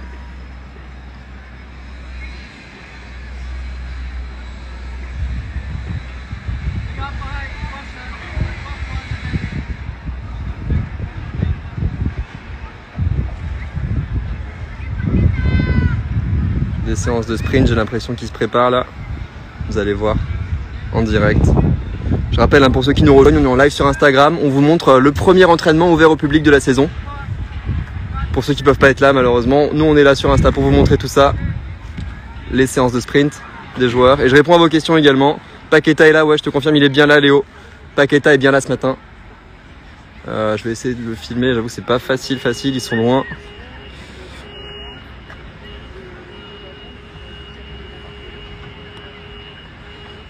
Speaker 1: Des séances de sprint, j'ai l'impression qu'ils se préparent là. Vous allez voir en direct. Je rappelle pour ceux qui nous rejoignent, on est en live sur Instagram. On vous montre le premier entraînement ouvert au public de la saison. Pour ceux qui peuvent pas être là malheureusement, nous on est là sur Insta pour vous montrer tout ça. Les séances de sprint des joueurs. Et je réponds à vos questions également. Paqueta est là, ouais je te confirme il est bien là Léo. Paqueta est bien là ce matin. Je vais essayer de le filmer, j'avoue c'est pas facile, ils sont loin.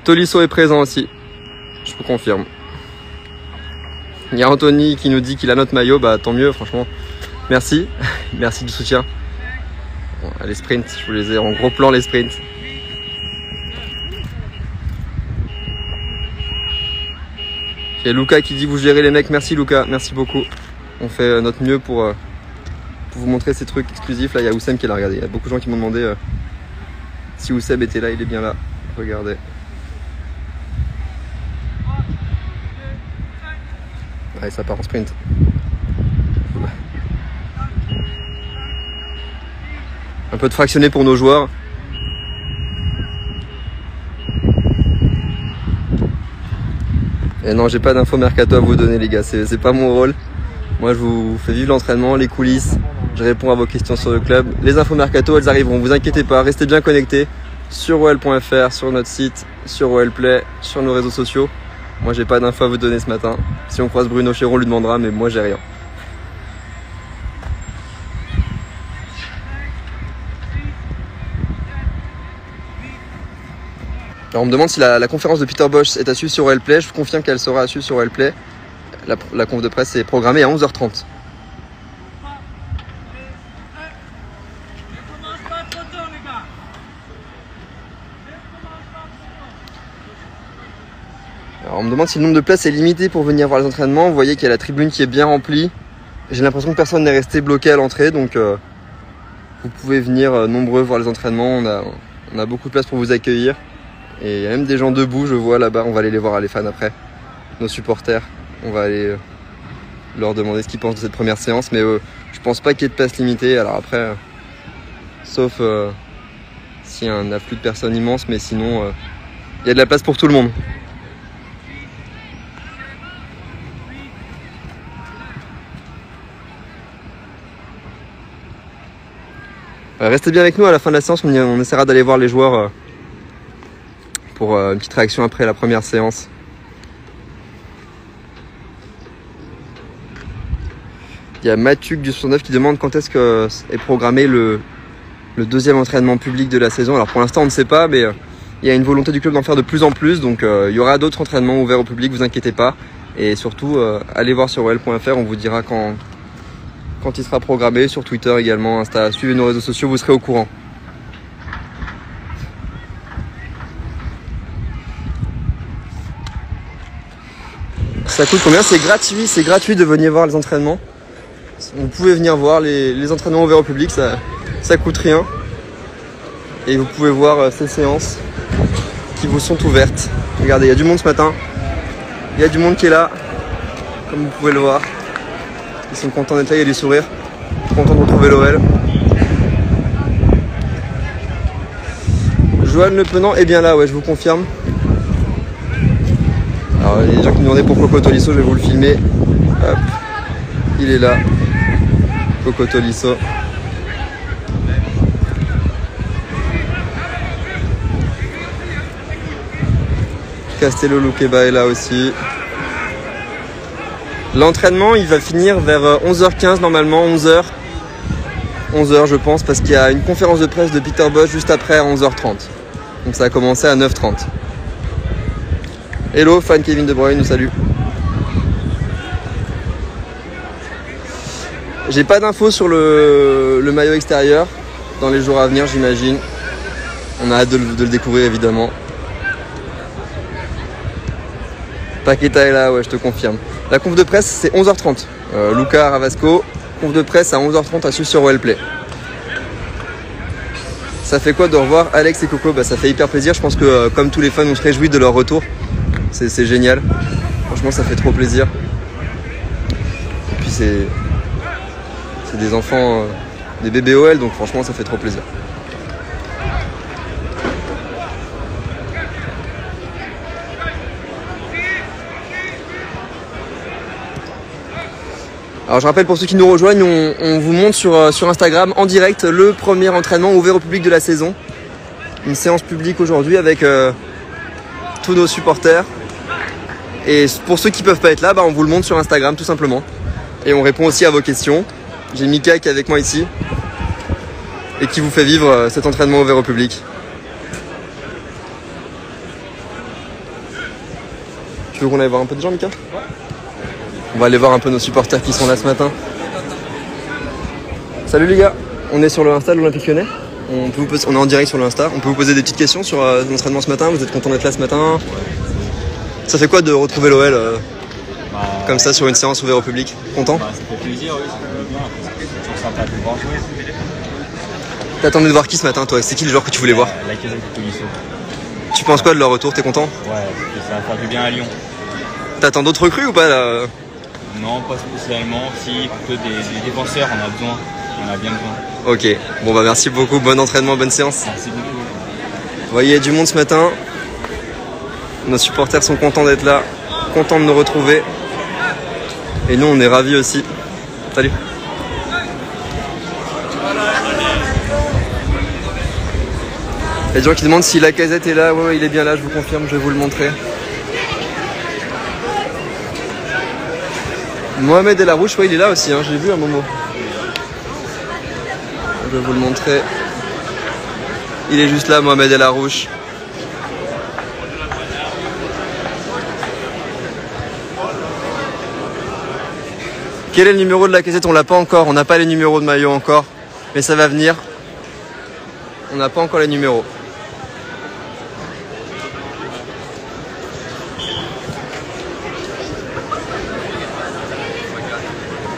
Speaker 1: Tolisso est présent aussi, je vous confirme. Il y a Anthony qui nous dit qu'il a notre maillot, bah tant mieux franchement. Merci, merci du soutien. Bon, les sprints, je vous les ai en gros plan les sprints. Il y a Luca qui dit vous gérez les mecs, merci Luca, merci beaucoup. On fait notre mieux pour vous montrer ces trucs exclusifs. Là il y a Oussem qui est là, regardez, il y a beaucoup de gens qui m'ont demandé si Oussem était là, il est bien là, regardez. Allez, ça part en sprint. Un peu de fractionné pour nos joueurs. Et non, j'ai pas d'infos mercato à vous donner les gars, c'est pas mon rôle. Moi je vous fais vivre l'entraînement, les coulisses, je réponds à vos questions sur le club. Les infos mercato elles arriveront, vous inquiétez pas, restez bien connectés sur OL.fr, sur notre site, sur OL Play, sur nos réseaux sociaux. Moi j'ai pas d'infos à vous donner ce matin. Si on croise Bruno Chéreau on lui demandera, mais moi j'ai rien. Alors on me demande si la conférence de Peter Bosz est à suivre sur OL Play. Je vous confirme qu'elle sera à suivre sur OL Play. La conf de presse est programmée à 11h30. Alors on me demande si le nombre de places est limité pour venir voir les entraînements. Vous voyez qu'il y a la tribune qui est bien remplie. J'ai l'impression que personne n'est resté bloqué à l'entrée, donc vous pouvez venir nombreux voir les entraînements. On a beaucoup de place pour vous accueillir. Et il y a même des gens debout, je vois là-bas. On va aller les voir à les fans après. Nos supporters. On va aller leur demander ce qu'ils pensent de cette première séance. Mais je pense pas qu'il y ait de place limitée. Alors après, sauf s'il y a un afflux de personnes immense, mais sinon, il y a de la place pour tout le monde. Restez bien avec nous à la fin de la séance, on essaiera d'aller voir les joueurs pour une petite réaction après la première séance. Il y a Mathieu du 69 qui demande quand est-ce que est programmé le deuxième entraînement public de la saison. Alors pour l'instant on ne sait pas, mais il y a une volonté du club d'en faire de plus en plus, donc il y aura d'autres entraînements ouverts au public, vous inquiétez pas. Et surtout allez voir sur OL.fr, on vous dira quand il sera programmé, sur Twitter également, Insta, suivez nos réseaux sociaux, vous serez au courant. Ça coûte combien? C'est gratuit de venir voir les entraînements. Vous pouvez venir voir les entraînements ouverts au public, ça coûte rien. Et vous pouvez voir ces séances qui vous sont ouvertes. Regardez, il y a du monde ce matin. Il y a du monde qui est là, comme vous pouvez le voir. Ils sont contents d'être là, il y a des sourires. Contents de retrouver l'OL. Johan Le Penant est bien là, ouais, je vous confirme. Alors, il y a des gens qui me demandaient pour Coco Tolisso, je vais vous le filmer. Hop, il est là. Coco Tolisso. Castello Luqueba est là aussi. L'entraînement il va finir vers 11h15 normalement, 11h je pense, parce qu'il y a une conférence de presse de Peter Bosz juste après à 11h30. Donc ça a commencé à 9h30. Hello fan Kevin De Bruyne, nous salue. J'ai pas d'infos sur le maillot extérieur dans les jours à venir, j'imagine. On a hâte de le découvrir évidemment. Paqueta est là, ouais, je te confirme. La conf de presse, c'est 11h30. Luca Ravasco, conf de presse à 11h30 à suivre sur Wellplay. Ça fait quoi de revoir Alex et Coco? Bah, ça fait hyper plaisir. Je pense que comme tous les fans, on se réjouit de leur retour. C'est génial. Franchement, ça fait trop plaisir. Et puis c'est des enfants, des bébés OL, donc franchement, ça fait trop plaisir. Alors je rappelle pour ceux qui nous rejoignent, on vous montre sur Instagram en direct le premier entraînement ouvert au public de la saison. Une séance publique aujourd'hui avec tous nos supporters. Et pour ceux qui peuvent pas être là, bah, on vous le montre sur Instagram tout simplement. Et on répond aussi à vos questions. J'ai Mika qui est avec moi ici et qui vous fait vivre cet entraînement ouvert au public. Tu veux qu'on aille voir un peu de gens, Mika ? On va aller voir un peu nos supporters qui sont là ce matin. Salut les gars, on est sur le Insta de l'Olympique Lyonnais. On est en direct sur le Insta. On peut vous poser des petites questions sur l'entraînement ce matin. Vous êtes content d'être là ce matin? Ça fait quoi de retrouver l'OL comme ça sur une séance ouverte au public? Content?
Speaker 5: Ça fait plaisir, oui, ça fait bien. C'est toujours sympa de voir jouer.
Speaker 1: T'attendais de voir qui ce matin toi? C'est qui le joueur que tu voulais voir?
Speaker 5: La Lacazette et Tolisso.
Speaker 1: Tu penses quoi de leur retour? T'es content?
Speaker 5: Ouais, ça va faire du bien à Lyon.
Speaker 1: T'attends d'autres recrues ou pas là?
Speaker 5: Non, pas spécialement. Si, plutôt des défenseurs, on a besoin. On a bien besoin.
Speaker 1: Ok, bon bah merci beaucoup, bon entraînement, bonne séance.
Speaker 5: Merci beaucoup.
Speaker 1: Vous voyez, il y a du monde ce matin. Nos supporters sont contents d'être là, contents de nous retrouver. Et nous on est ravis aussi. Salut. Il y a des gens qui demandent si Lacazette est là. Ouais, il est bien là, je vous confirme, je vais vous le montrer. Mohamed El Arouche, ouais, il est là aussi, hein, je l'ai vu à un moment. Je vais vous le montrer. Il est juste là, Mohamed El Arouche. Quel est le numéro de Lacazette? On l'a pas encore, on n'a pas les numéros de maillot encore, mais ça va venir. On n'a pas encore les numéros.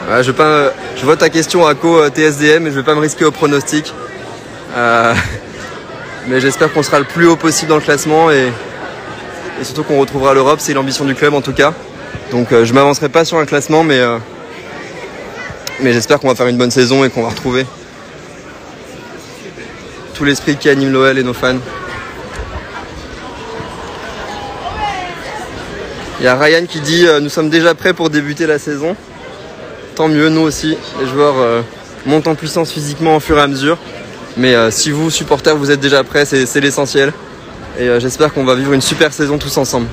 Speaker 1: Ouais, je vois ta question à TSDM et je vais pas me risquer au pronostic. Mais j'espère qu'on sera le plus haut possible dans le classement et surtout qu'on retrouvera l'Europe, c'est l'ambition du club en tout cas. Donc je m'avancerai pas sur un classement mais Mais j'espère qu'on va faire une bonne saison et qu'on va retrouver tout l'esprit qui anime l'OL et nos fans. Il y a Ryan qui dit nous sommes déjà prêts pour débuter la saison. Tant mieux, nous aussi. Les joueurs montent en puissance physiquement au fur et à mesure. Mais si vous, supporters, vous êtes déjà prêts, c'est l'essentiel. Et j'espère qu'on va vivre une super saison tous ensemble.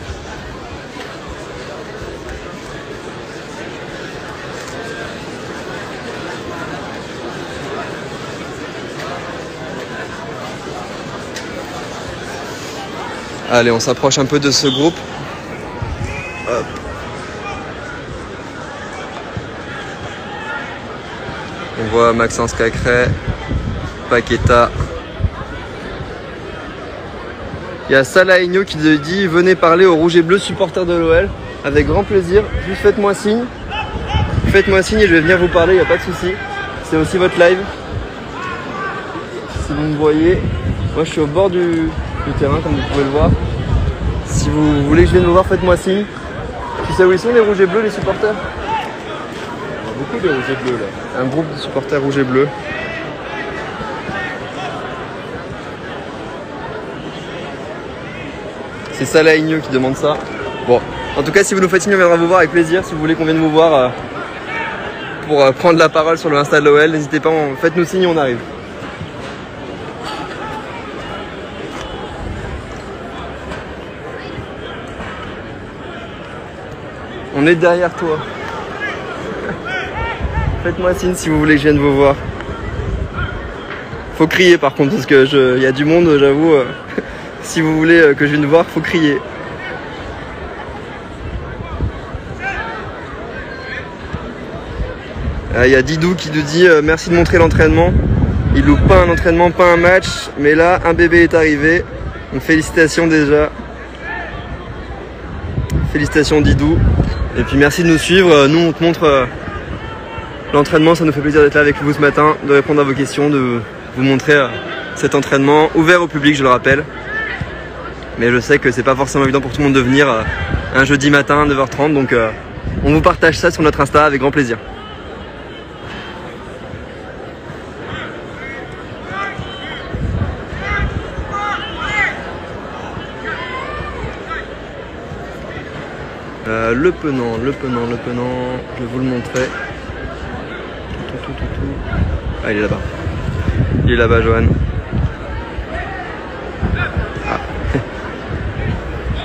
Speaker 1: Allez, on s'approche un peu de ce groupe. Hop. On voit Maxence Cacré, Paqueta. Il y a Salah Aigno qui dit venez parler aux rouges et bleus supporters de l'OL. Avec grand plaisir, juste faites-moi signe. Faites-moi signe et je vais venir vous parler, il n'y a pas de souci. C'est aussi votre live. Si vous me voyez, moi je suis au bord du terrain comme vous pouvez le voir. Si vous voulez que je vienne vous voir, faites-moi signe. Tu sais où ils sont les rouges et bleus, les supporters?
Speaker 2: Il y a beaucoup de rouges et bleus là.
Speaker 1: Un groupe de supporters rouges et bleus. C'est Salah Aigno qui demande ça. Bon, en tout cas, si vous nous faites signe, on viendra vous voir avec plaisir. Si vous voulez qu'on vienne vous voir pour prendre la parole sur le Insta de l'OL, n'hésitez pas, faites-nous signe, on arrive. On est derrière toi. Faites-moi signe si vous voulez que je vienne vous voir. Faut crier par contre, parce que y a du monde, j'avoue. Si vous voulez que je vienne vous voir, faut crier. Il y a Didou qui nous dit merci de montrer l'entraînement. Il loupe pas un entraînement, pas un match, mais là un bébé est arrivé. Donc félicitations déjà. Félicitations Didou. Et puis merci de nous suivre. Nous on te montre l'entraînement, ça nous fait plaisir d'être là avec vous ce matin, de répondre à vos questions, de vous montrer cet entraînement ouvert au public, je le rappelle. Mais je sais que c'est pas forcément évident pour tout le monde de venir un jeudi matin à 9h30, donc on vous partage ça sur notre Insta avec grand plaisir. Le penant, je vais vous le montrer. Ah, il est là-bas. Il est là-bas, Johan. Ah.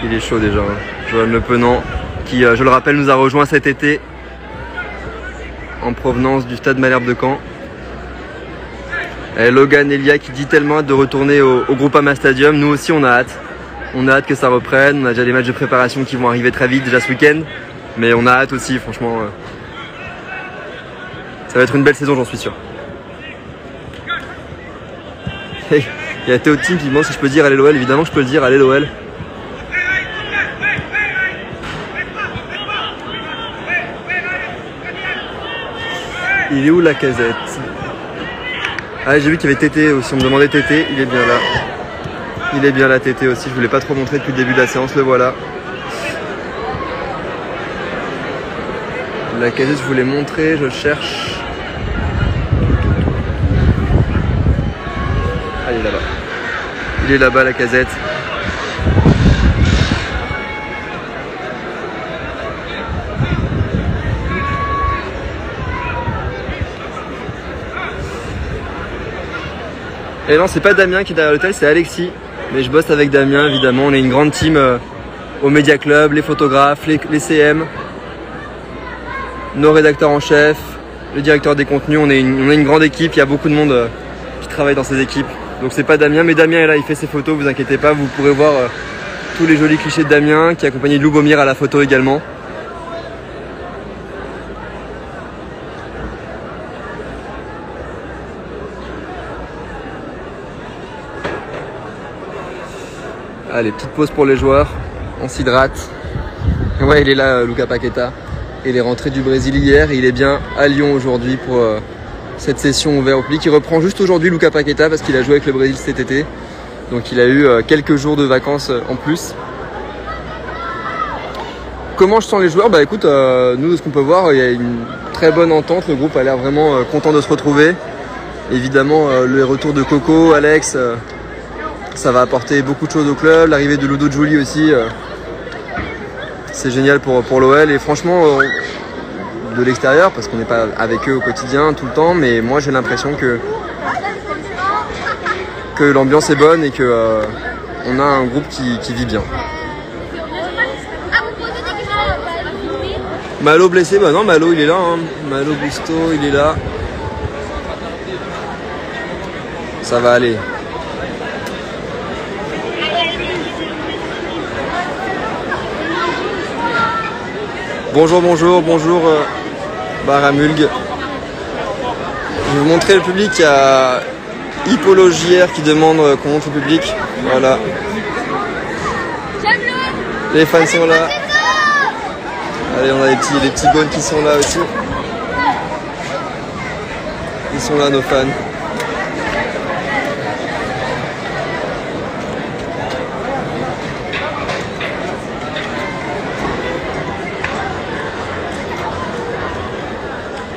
Speaker 1: Il est chaud déjà. Hein. Johan Le Penant, qui, je le rappelle, nous a rejoint cet été en provenance du stade Malherbe de Caen. Et Logan Elia qui dit tellement hâte de retourner au Groupama Stadium. Nous aussi, on a hâte. On a hâte que ça reprenne. On a déjà des matchs de préparation qui vont arriver très vite, déjà ce week-end. Mais on a hâte aussi, franchement. Ça va être une belle saison, j'en suis sûr. Hey, il y a Théo Team qui me demande si je peux dire allez l'OL. Évidemment, je peux le dire, allez l'OL. Il est où la casette? Ah, j'ai vu qu'il y avait Tété aussi. On me demandait Tété. Il est bien là. Il est bien là, Tété aussi. Je voulais pas trop montrer depuis le début de la séance. Le voilà. La casette, je voulais montrer. Je cherche. Ah, il est là-bas. Il est là-bas, la casette. Et non, c'est pas Damien qui est derrière l'hôtel, c'est Alexis. Mais je bosse avec Damien, évidemment. On est une grande team au Media Club, les photographes, les CM, nos rédacteurs en chef, le directeur des contenus. On est une grande équipe, il y a beaucoup de monde qui travaille dans ces équipes. Donc c'est pas Damien, mais Damien est là, il fait ses photos, vous inquiétez pas. Vous pourrez voir tous les jolis clichés de Damien, qui est accompagné de Loubomir à la photo également. Allez, petite pause pour les joueurs, on s'hydrate. Ouais, il est là, Lucas Paqueta. Il est rentré du Brésil hier et il est bien à Lyon aujourd'hui pour cette session ouverte au public. Il reprend juste aujourd'hui Lucas Paqueta parce qu'il a joué avec le Brésil cet été. Donc il a eu quelques jours de vacances en plus. Comment je sens les joueurs? Bah écoute, nous de ce qu'on peut voir, il y a une très bonne entente, le groupe a l'air vraiment content de se retrouver. Évidemment, le retour de Coco, Alex, ça va apporter beaucoup de choses au club. L'arrivée de Ludo Giuli aussi, c'est génial pour l'OL. Et franchement, de l'extérieur, parce qu'on n'est pas avec eux au quotidien tout le temps, mais moi j'ai l'impression que l'ambiance est bonne et que on a un groupe qui vit bien. Malo blessé, bah non, Malo il est là, hein. Malo Busto il est là. Ça va aller. Bonjour Baramulg. Je vais vous montrer le public. Il y a Hippologière qui demande qu'on montre le public. Voilà. Les fans sont là. Allez, on a les petits bonnes qui sont là aussi. Ils sont là, nos fans.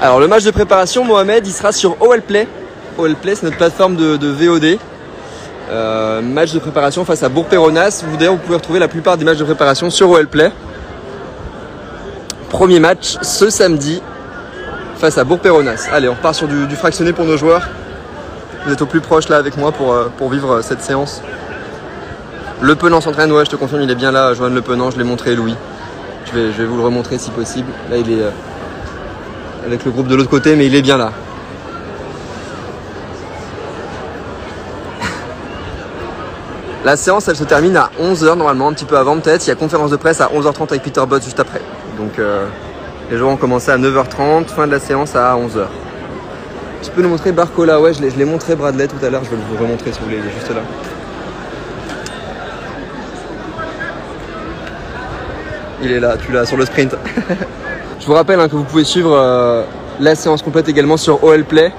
Speaker 1: Alors le match de préparation, Mohamed, il sera sur OL Play. OL Play, c'est notre plateforme de VOD. Match de préparation face à Bourg-Péronas. D'ailleurs, vous pouvez retrouver la plupart des matchs de préparation sur OL Play. Premier match ce samedi face à Bourg-Péronas. Allez, on repart sur du fractionné pour nos joueurs. Vous êtes au plus proche là avec moi pour vivre cette séance. Le Penant s'entraîne, ouais, je te confirme, il est bien là. Joanne Le Penant, je l'ai montré, Louis. Je vais vous le remontrer si possible. Là, il est avec le groupe de l'autre côté, mais il est bien là. La séance, elle se termine à 11h normalement, un petit peu avant peut-être. Il y a conférence de presse à 11h30 avec Peter Bott juste après. Donc les joueurs ont commencé à 9h30, fin de la séance à 11h. Tu peux nous montrer Barcola? Ouais, je l'ai montré Bradley tout à l'heure, je vais vous remontrer si vous voulez, il est juste là. Il est là, tu l'as sur le sprint. Je vous rappelle que vous pouvez suivre la séance complète également sur OL Play.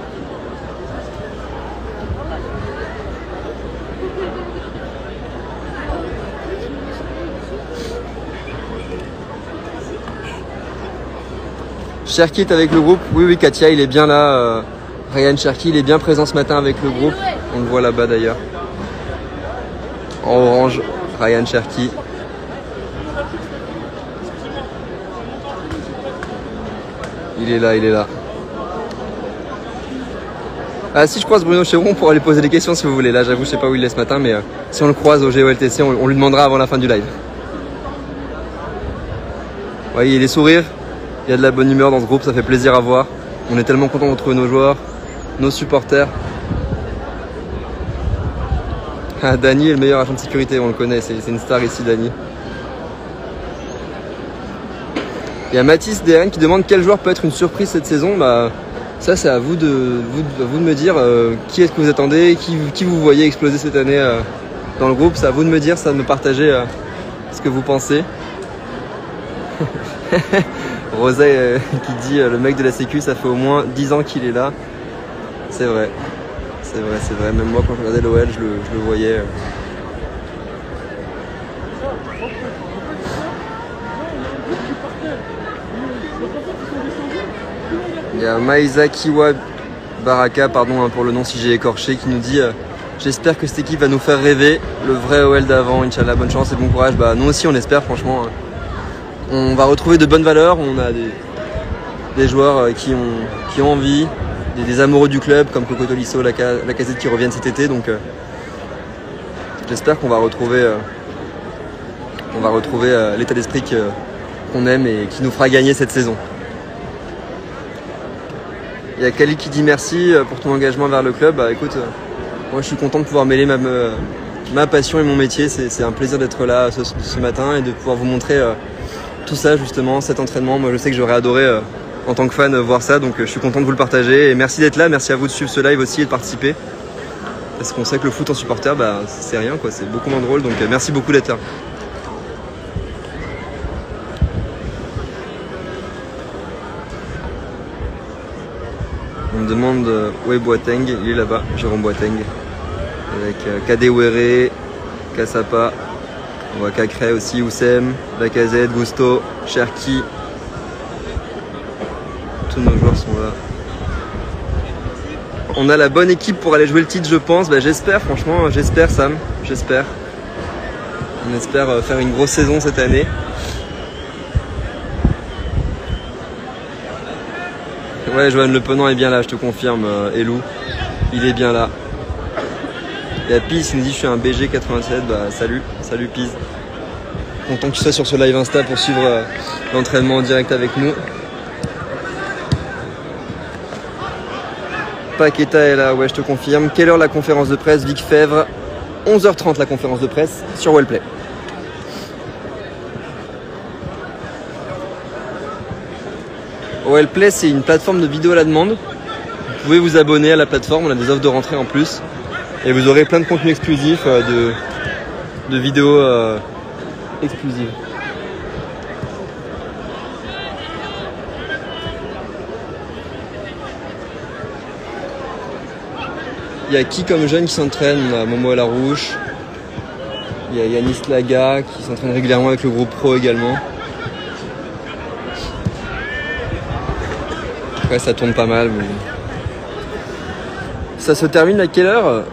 Speaker 1: Cherki est avec le groupe. Oui, Katia, il est bien là. Ryan Cherki, il est bien présent ce matin avec le groupe. On le voit là-bas d'ailleurs. En orange, Ryan Cherki. Il est là. Ah, si je croise Bruno Chéron, on pourra lui poser des questions si vous voulez. Là, j'avoue, je sais pas où il est ce matin, mais si on le croise au GOLTC, on lui demandera avant la fin du live. Vous voyez, il y a des sourires, il y a de la bonne humeur dans ce groupe, ça fait plaisir à voir. On est tellement contents de retrouver nos joueurs, nos supporters. Ah, Dany est le meilleur agent de sécurité, on le connaît, c'est une star ici, Dany. Il y a Mathis DRN qui demande quel joueur peut être une surprise cette saison. Bah, ça, c'est à vous de me dire qui est-ce que vous attendez, qui vous voyez exploser cette année dans le groupe. C'est à vous de me dire, ça, de me partager ce que vous pensez. Rosé qui dit le mec de la sécu, ça fait au moins 10 ans qu'il est là. C'est vrai. Même moi, quand je regardais l'OL, je le voyais. Il y a Maïza Kiwa Baraka, pardon pour le nom si j'ai écorché, qui nous dit j'espère que cette équipe va nous faire rêver, le vrai OL d'avant, Inch'Allah, bonne chance et bon courage. Bah, nous aussi on espère, franchement. On va retrouver de bonnes valeurs, on a des joueurs qui ont envie, des amoureux du club comme Coco Tolisso, la Casette qui reviennent cet été, donc j'espère qu'on va retrouver l'état d'esprit qu'on aime et qui nous fera gagner cette saison. Il y a Kali qui dit merci pour ton engagement vers le club. Bah écoute, moi je suis content de pouvoir mêler ma passion et mon métier. C'est un plaisir d'être là ce matin et de pouvoir vous montrer tout ça justement, cet entraînement. Moi je sais que j'aurais adoré en tant que fan voir ça, donc je suis content de vous le partager. Et merci d'être là, merci à vous de suivre ce live aussi et de participer. Parce qu'on sait que le foot en supporter, bah, c'est rien quoi, c'est beaucoup moins drôle, donc merci beaucoup d'être là. On me demande où est Boateng, il est là-bas, Jérôme Boateng, avec Kadewere, Kassapa, on voit Cacré aussi, Oussem, Lacazette, Gusto, Cherki. tous nos joueurs sont là. On a la bonne équipe pour aller jouer le titre, je pense. Bah, j'espère, franchement, j'espère, Sam. J'espère. On espère faire une grosse saison cette année. Ouais, Johan Le Penant est bien là, je te confirme, Elou. Il est bien là. Il y a Piz qui nous dit je suis un BG 87. Bah, salut Piz. Content que tu sois sur ce live Insta pour suivre l'entraînement en direct avec nous. Paqueta est là, ouais, je te confirme. Quelle heure la conférence de presse, Vic Fèvre? 11h30 la conférence de presse sur Wellplay. Wellplay, c'est une plateforme de vidéo à la demande. Vous pouvez vous abonner à la plateforme, on a des offres de rentrée en plus. Et vous aurez plein de contenus exclusifs, de vidéos exclusives. Il y a qui comme jeune qui s'entraîne? On a Momo Larouche. Il y a Yanis Laga qui s'entraîne régulièrement avec le groupe pro également. Après ça tourne pas mal. Mais... ça se termine à quelle heure?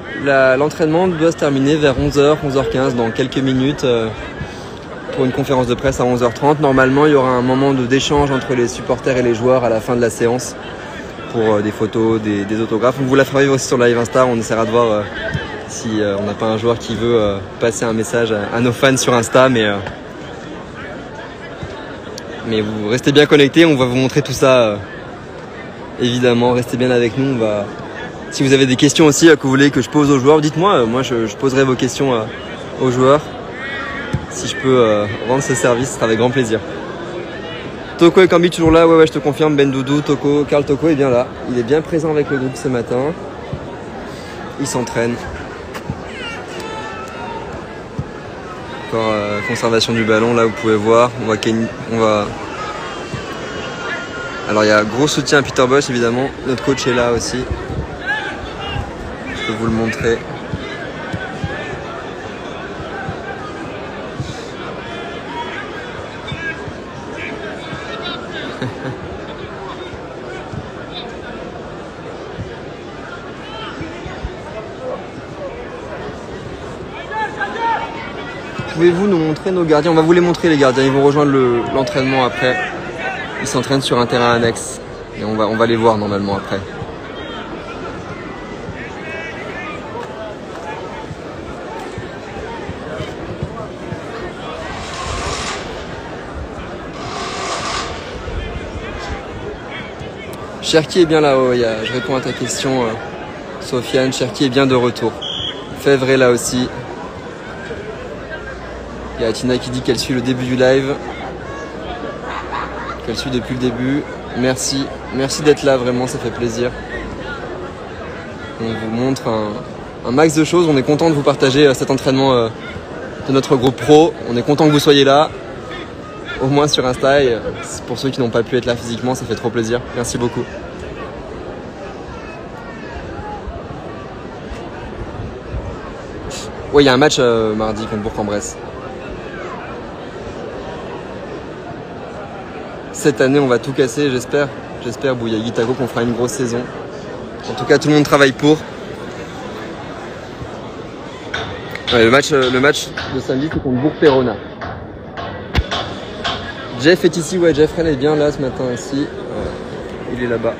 Speaker 1: L'entraînement doit se terminer vers 11h, 11h15 dans quelques minutes pour une conférence de presse à 11h30. Normalement, il y aura un moment d'échange entre les supporters et les joueurs à la fin de la séance pour des photos, des autographes. On vous la fera vivre aussi sur Live Insta. On essaiera de voir si on n'a pas un joueur qui veut passer un message à nos fans sur Insta. Mais vous restez bien connectés. On va vous montrer tout ça. Évidemment, restez bien avec nous. Si vous avez des questions aussi que vous voulez que je pose aux joueurs, dites-moi. Moi, je poserai vos questions aux joueurs. Si je peux rendre ce service, ce sera avec grand plaisir. Toko et Cambi toujours là. Ouais, je te confirme. Ben Doudou, Toko, Karl Toko est bien là. Il est bien présent avec le groupe ce matin. Il s'entraîne. Encore conservation du ballon. Là, vous pouvez voir. On va... Alors, il y a gros soutien à Peter Bosz, évidemment. Notre coach est là aussi. Je peux vous le montrer. Pouvez-vous nous montrer nos gardiens? On va vous les montrer, les gardiens. Ils vont rejoindre l'entraînement après. Ils s'entraînent sur un terrain annexe. Et on va les voir normalement après. Cherki est bien là, je réponds à ta question, Sofiane. Cherki est bien de retour. Fèvre est là aussi. Il y a Tina qui dit qu'elle suit le début du live. Qu'elle suit depuis le début. Merci d'être là, vraiment, ça fait plaisir. On vous montre un max de choses. On est content de vous partager cet entraînement de notre groupe pro. On est content que vous soyez là, au moins sur Insta. Et pour ceux qui n'ont pas pu être là physiquement, ça fait trop plaisir. Merci beaucoup. Ouais, il y a un match mardi contre Bourg-en-Bresse. Cette année, on va tout casser, j'espère. J'espère, Bouya Guitago, qu'on fera une grosse saison. En tout cas, tout le monde travaille pour. Ouais, le match de samedi, c'est contre Bourg-Perona. Jeff est ici, ouais, Jeff Rennes est bien là ce matin aussi. Il est là-bas.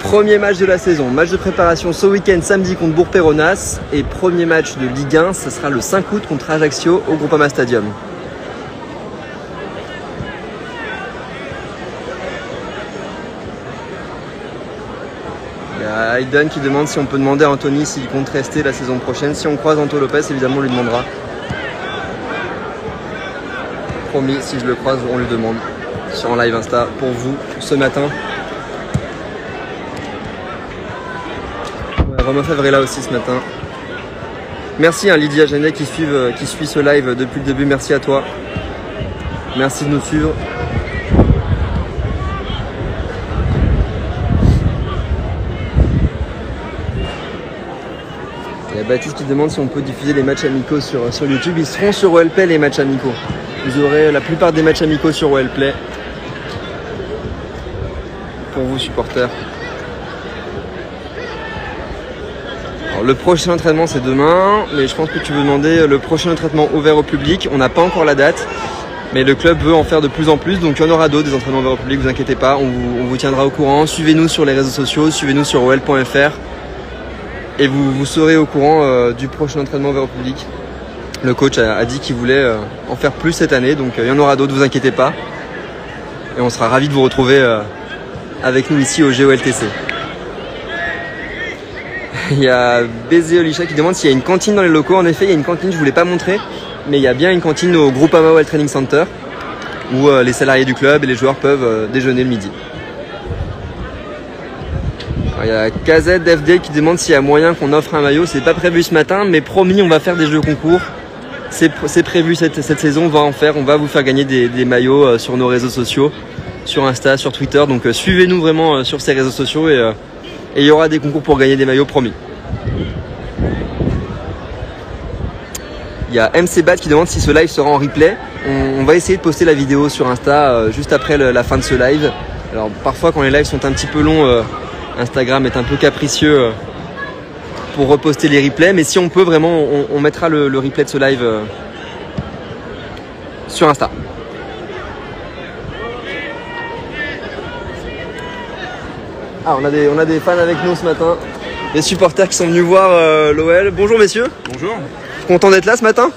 Speaker 1: Premier match de la saison, match de préparation ce week-end samedi contre Bourg-Péronas et premier match de Ligue 1, ce sera le 5 août contre Ajaccio au Groupama Stadium. Il y a Aiden qui demande si on peut demander à Anthony s'il compte rester la saison prochaine. Si on croise Anto Lopez, évidemment on lui demandera. Promis, si je le croise, on lui demande sur un live Insta pour vous ce matin. Romain Fèvre est là aussi ce matin. Merci Lydia Janet qui suit ce live depuis le début, merci à toi. Merci de nous suivre. Il y a Baptiste qui demande si on peut diffuser les matchs amicaux sur YouTube. Ils seront sur OLPlay les matchs amicaux. Vous aurez la plupart des matchs amicaux sur OLPlay. Pour vous supporters. Alors, le prochain entraînement c'est demain, mais je pense que tu veux demander le prochain entraînement ouvert au public. On n'a pas encore la date, mais le club veut en faire de plus en plus, donc il y en aura d'autres des entraînements ouverts au public, vous inquiétez pas, on vous tiendra au courant. Suivez-nous sur les réseaux sociaux, suivez-nous sur ol.fr et vous serez au courant du prochain entraînement ouvert au public. Le coach a dit qu'il voulait en faire plus cette année, donc il y en aura d'autres, vous inquiétez pas. Et on sera ravis de vous retrouver avec nous ici au GOLTC. Il y a Bézé Olisha qui demande s'il y a une cantine dans les locaux. En effet, il y a une cantine, je ne vous l'ai pas montré, mais il y a bien une cantine au Groupama Well Training Center où les salariés du club et les joueurs peuvent déjeuner le midi. Alors, il y a KZFD qui demande s'il y a moyen qu'on offre un maillot. C'est pas prévu ce matin, mais promis, on va faire des jeux concours. C'est prévu cette saison, on va en faire. On va vous faire gagner des maillots sur nos réseaux sociaux, sur Insta, sur Twitter. Donc suivez-nous vraiment sur ces réseaux sociaux et il y aura des concours pour gagner des maillots, promis. Il y a MC Bat qui demande si ce live sera en replay. On va essayer de poster la vidéo sur Insta juste après la fin de ce live. Alors parfois quand les lives sont un petit peu longs, Instagram est un peu capricieux pour reposter les replays. Mais si on peut vraiment, on mettra le replay de ce live sur Insta. Ah, on a des fans avec nous ce matin, des supporters qui sont venus voir l'OL. Bonjour messieurs.
Speaker 6: Bonjour.
Speaker 1: Content d'être là ce matin?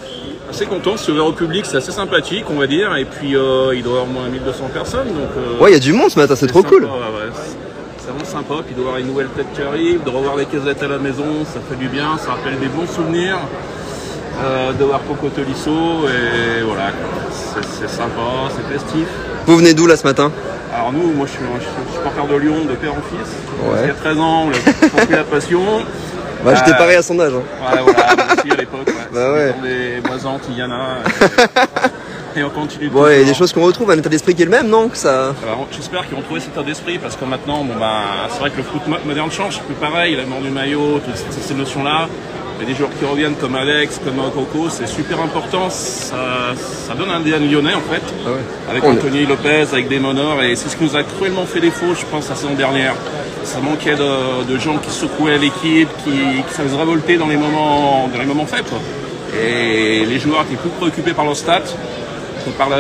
Speaker 6: Assez content, c'est ouvert au public, c'est assez sympathique on va dire, et puis il doit y avoir au moins 1200 personnes. Donc,
Speaker 1: ouais, il y a du monde ce matin, c'est trop
Speaker 6: sympa,
Speaker 1: cool.
Speaker 6: Ouais. C'est vraiment sympa, puis il doit y avoir une nouvelle tête qui arrive, de revoir les casettes à la maison, ça fait du bien, ça rappelle des bons souvenirs. De voir Coco Tolisso, et voilà, c'est sympa, c'est festif.
Speaker 1: Vous venez d'où là ce matin?
Speaker 6: Alors nous, moi je suis supporter de Lyon de père en fils.
Speaker 1: Ouais.
Speaker 6: Il y a 13 ans, on a compris la passion.
Speaker 1: Bah j'étais pareil à son âge. Hein.
Speaker 6: Ouais, voilà, moi aussi à l'époque. Ouais.
Speaker 1: Bah ouais.
Speaker 6: Des Moisans, Tiliana. Et on continue.
Speaker 1: Bon, il y a des choses qu'on retrouve, un état d'esprit qui est le même, non ça...
Speaker 6: Alors, j'espère qu'ils vont trouver cet état d'esprit parce que maintenant, bon, c'est vrai que le foot moderne change, c'est plus pareil, la mort du maillot, toutes ces notions-là. Il y a des joueurs qui reviennent comme Alex, comme Coco, c'est super important, ça donne un ADN lyonnais en fait,
Speaker 1: ah ouais.
Speaker 6: Avec Anthony Lopez, avec des Monors, et c'est ce qui nous a cruellement fait défaut, je pense, la saison dernière. Ça manquait de gens qui secouaient l'équipe, qui savaient se révolter dans les moments faibles. Et les joueurs étaient plus préoccupés par leur stats que par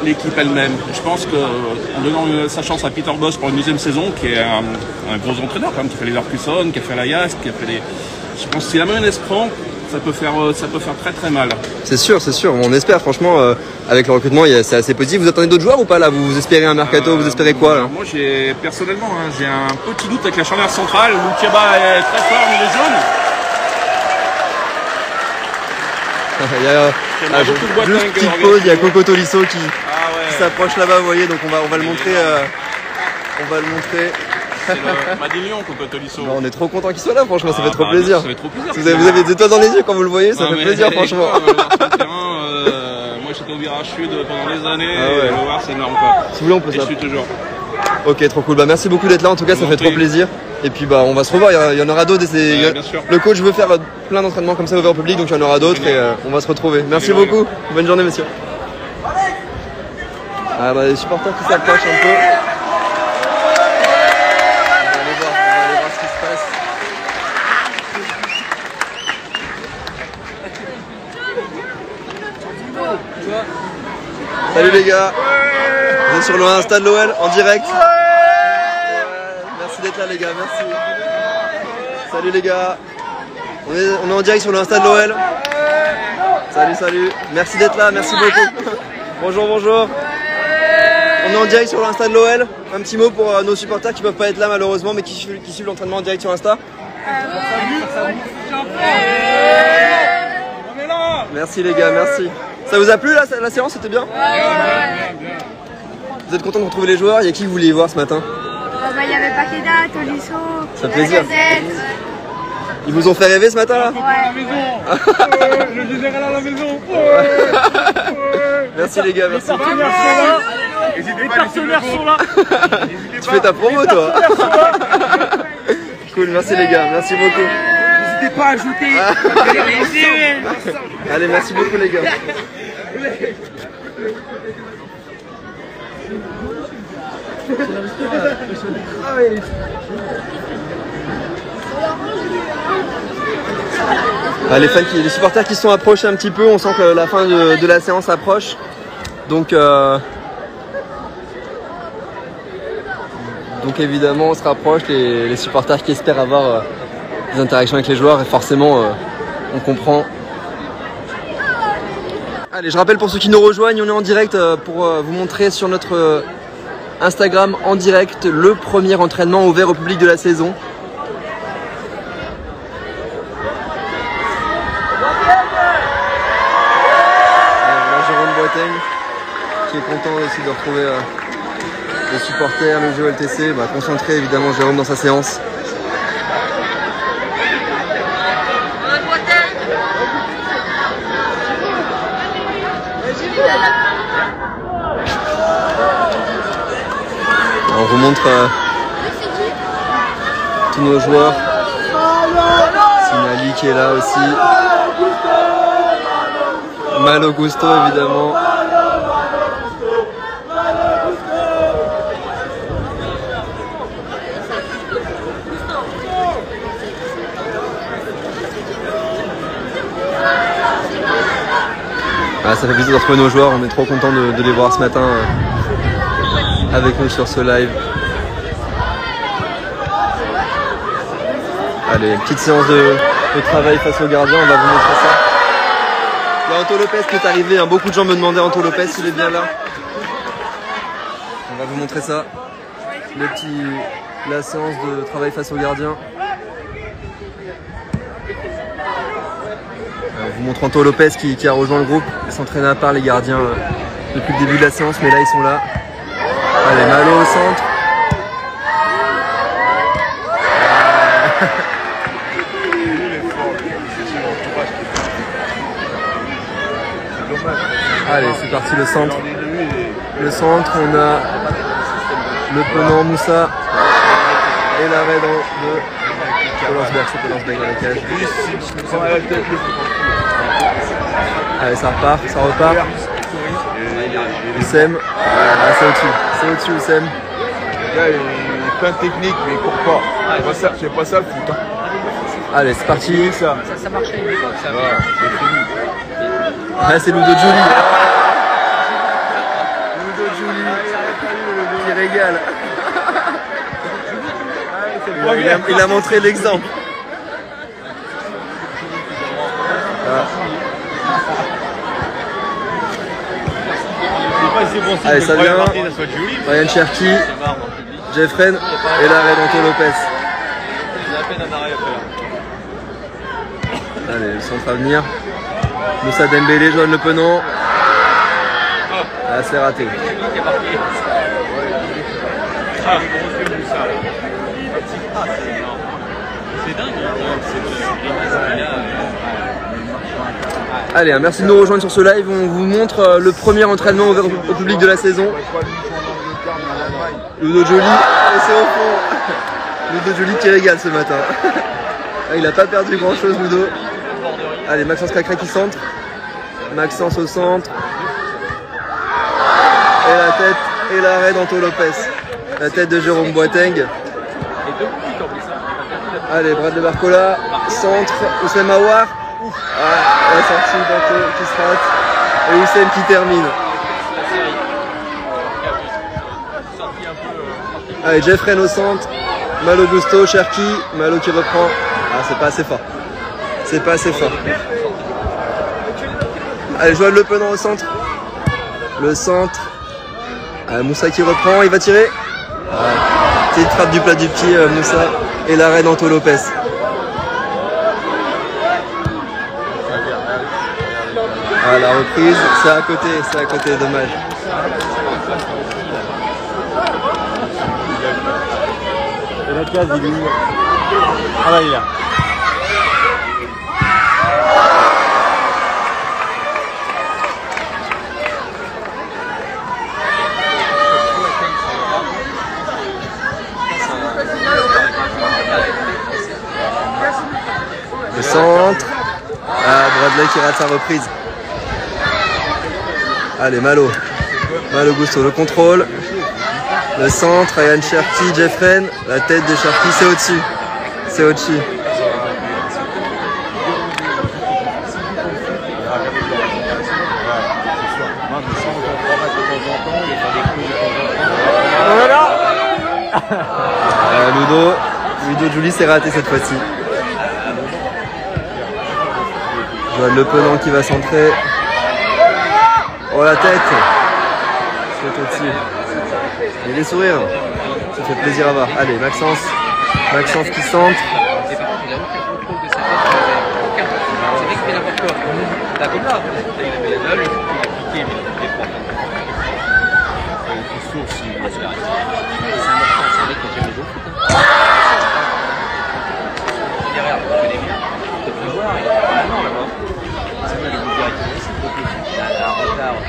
Speaker 6: l'équipe elle-même. Je pense qu'en donnant sa chance à Peter Bosz pour une deuxième saison, qui est un gros entraîneur quand même, qui fait les Leverkusen, qui a fait l'Ajax, qui a fait les... Je pense que si la mayonnaise prend, ça peut faire très très mal.
Speaker 1: C'est sûr, on espère franchement, avec le recrutement c'est assez positif. Vous attendez d'autres joueurs ou pas là? Vous espérez un mercato, vous espérez quoi là?
Speaker 6: Moi personnellement, j'ai un petit doute avec la charnière centrale, où Thiaba est très fort mais les jaunes.
Speaker 1: Juste petite pause, il y a Coco Tolisso qui s'approche là-bas, vous voyez, donc on va le montrer.
Speaker 6: C'est le Madélion, Coco Tolisso.
Speaker 1: On est trop content qu'il soit là, franchement, ça fait trop plaisir.
Speaker 6: Ça fait trop plaisir.
Speaker 1: Vous avez des étoiles dans les yeux quand vous le voyez, ça fait plaisir, franchement.
Speaker 6: Moi j'étais au virage sud pendant des années, et le voir c'est énorme quoi.
Speaker 1: Si vous voulez, on peut
Speaker 6: ça. Je suis toujours.
Speaker 1: Ok, trop cool. Bah merci beaucoup d'être là, en tout cas, ça fait trop plaisir. Et puis on va se revoir, il y en aura d'autres. Le coach veut faire plein d'entraînements comme ça ouverts au public, donc il y en aura d'autres et on va se retrouver. Merci beaucoup, bonne journée monsieur. Ah bah les supporters qui s'approchent un peu. On va aller voir ce qui se passe. Salut les gars, vous êtes sur le Insta de l'OL en direct. Merci d'être là les gars, merci. Salut les gars, on est en direct sur le Insta de l'OL. Salut, merci d'être là, merci beaucoup. Bonjour. On est en direct sur l'Insta de l'OL. Un petit mot pour nos supporters qui ne peuvent pas être là malheureusement, mais qui suivent l'entraînement en direct sur Insta. Merci les gars, merci. Ça vous a plu la séance, c'était bien? Vous êtes content de retrouver les joueurs? Il y a qui vous vouliez voir ce matin?
Speaker 7: Il y avait Paqueda, Tolisso,
Speaker 1: ça fait plaisir. Ils vous ont fait rêver ce matin là?
Speaker 7: Ouais.
Speaker 6: Je disais à la maison.
Speaker 1: Merci les gars, merci.
Speaker 3: Les partenaires sont là. Les partenaires sont là.
Speaker 1: Tu fais ta promo toi. Cool, merci les gars, merci beaucoup.
Speaker 3: N'hésitez pas à ajouter.
Speaker 1: Allez, merci beaucoup les gars. Ah, les supporters qui sont approchés un petit peu, on sent que la fin de la séance approche. Donc évidemment on se rapproche, les supporters qui espèrent avoir des interactions avec les joueurs et forcément on comprend. Allez, je rappelle pour ceux qui nous rejoignent, on est en direct pour vous montrer sur notre Instagram en direct le premier entraînement ouvert au public de la saison. Qui est content aussi de retrouver les supporters, le GOLTC, concentré évidemment Jérôme dans sa séance. On vous montre tous nos joueurs. Sinali qui est là aussi. Malo Gusto évidemment. Ça fait plaisir de retrouver nos joueurs, on est trop contents de les voir ce matin avec nous sur ce live. Allez, une petite séance de travail face au gardien, on va vous montrer ça. Il y a Anto Lopez qui est arrivé, hein. Beaucoup de gens me demandaient Anto Lopez s'il est bien là. On va vous montrer ça. La séance de travail face au gardien. On vous montre Anto Lopez qui a rejoint le groupe. Ils s'entraînent à part les gardiens depuis le début de la séance, mais là ils sont là. Allez, Malo au centre. Allez, c'est parti le centre. Le centre, on a le Penant Moussa et l'arrêt de Polansberg, c'est Polansberg dans la cage. Allez, ça repart, ça repart. Oussem, c'est au-dessus Oussem.
Speaker 8: Il est plein de techniques, mais il court pas. C'est pas ça le foot. Hein.
Speaker 1: Allez, c'est parti.
Speaker 5: Ça marchait à une époque, ça.
Speaker 8: C'est fini.
Speaker 1: Ah, c'est Ludo Giuli. Ludo Giuli qui régale. Il a montré l'exemple. Allez, ça vient. Ryan Cherki, Jeffren et l'arrêt d'Anto Lopez. Allez, le centre à venir. Moussa Dembélé, Joanne Le Penant. Ah, c'est raté. Allez, merci de nous rejoindre sur ce live. On vous montre le premier entraînement ouvert au public de la saison. Ludo Giuli, c'est au fond. Ludo Giuli qui régale ce matin. Il n'a pas perdu grand chose, Ludo. Allez, Maxence Cacré qui centre. Maxence au centre. Et la tête et l'arrêt d'Anto Lopez. La tête de Jérôme Boateng. Allez, Bradley Barcola. Centre, Oussem Aouar. La sortie d'Anto qui se rate. Et Oussem qui termine. Allez, Jeffren au centre. Malo Gusto, Cherki. Malo qui reprend. Ah, c'est pas assez fort. C'est pas assez fort. Allez, Joël Le Penant au centre. Le centre. Moussa qui reprend, il va tirer. Petite frappe du plat du pied, Moussa. Et l'arrêt d'Anto Lopez. La reprise, c'est à côté, dommage.
Speaker 3: Et la case, il est où? Ah là, il est là.
Speaker 1: Le centre. Ah, Bradley qui rate sa reprise. Allez, Malo. Malo Gusto, le contrôle. Le centre, Ryan Cherki, Jeffren. La tête de Cherki, c'est au-dessus. C'est au-dessus. Ludo Julie s'est raté cette fois-ci. Joël Le Penant qui va centrer. Oh la tête. C'est au-dessus. Et les sourires. Ça fait plaisir à voir. Allez, Maxence qui centre.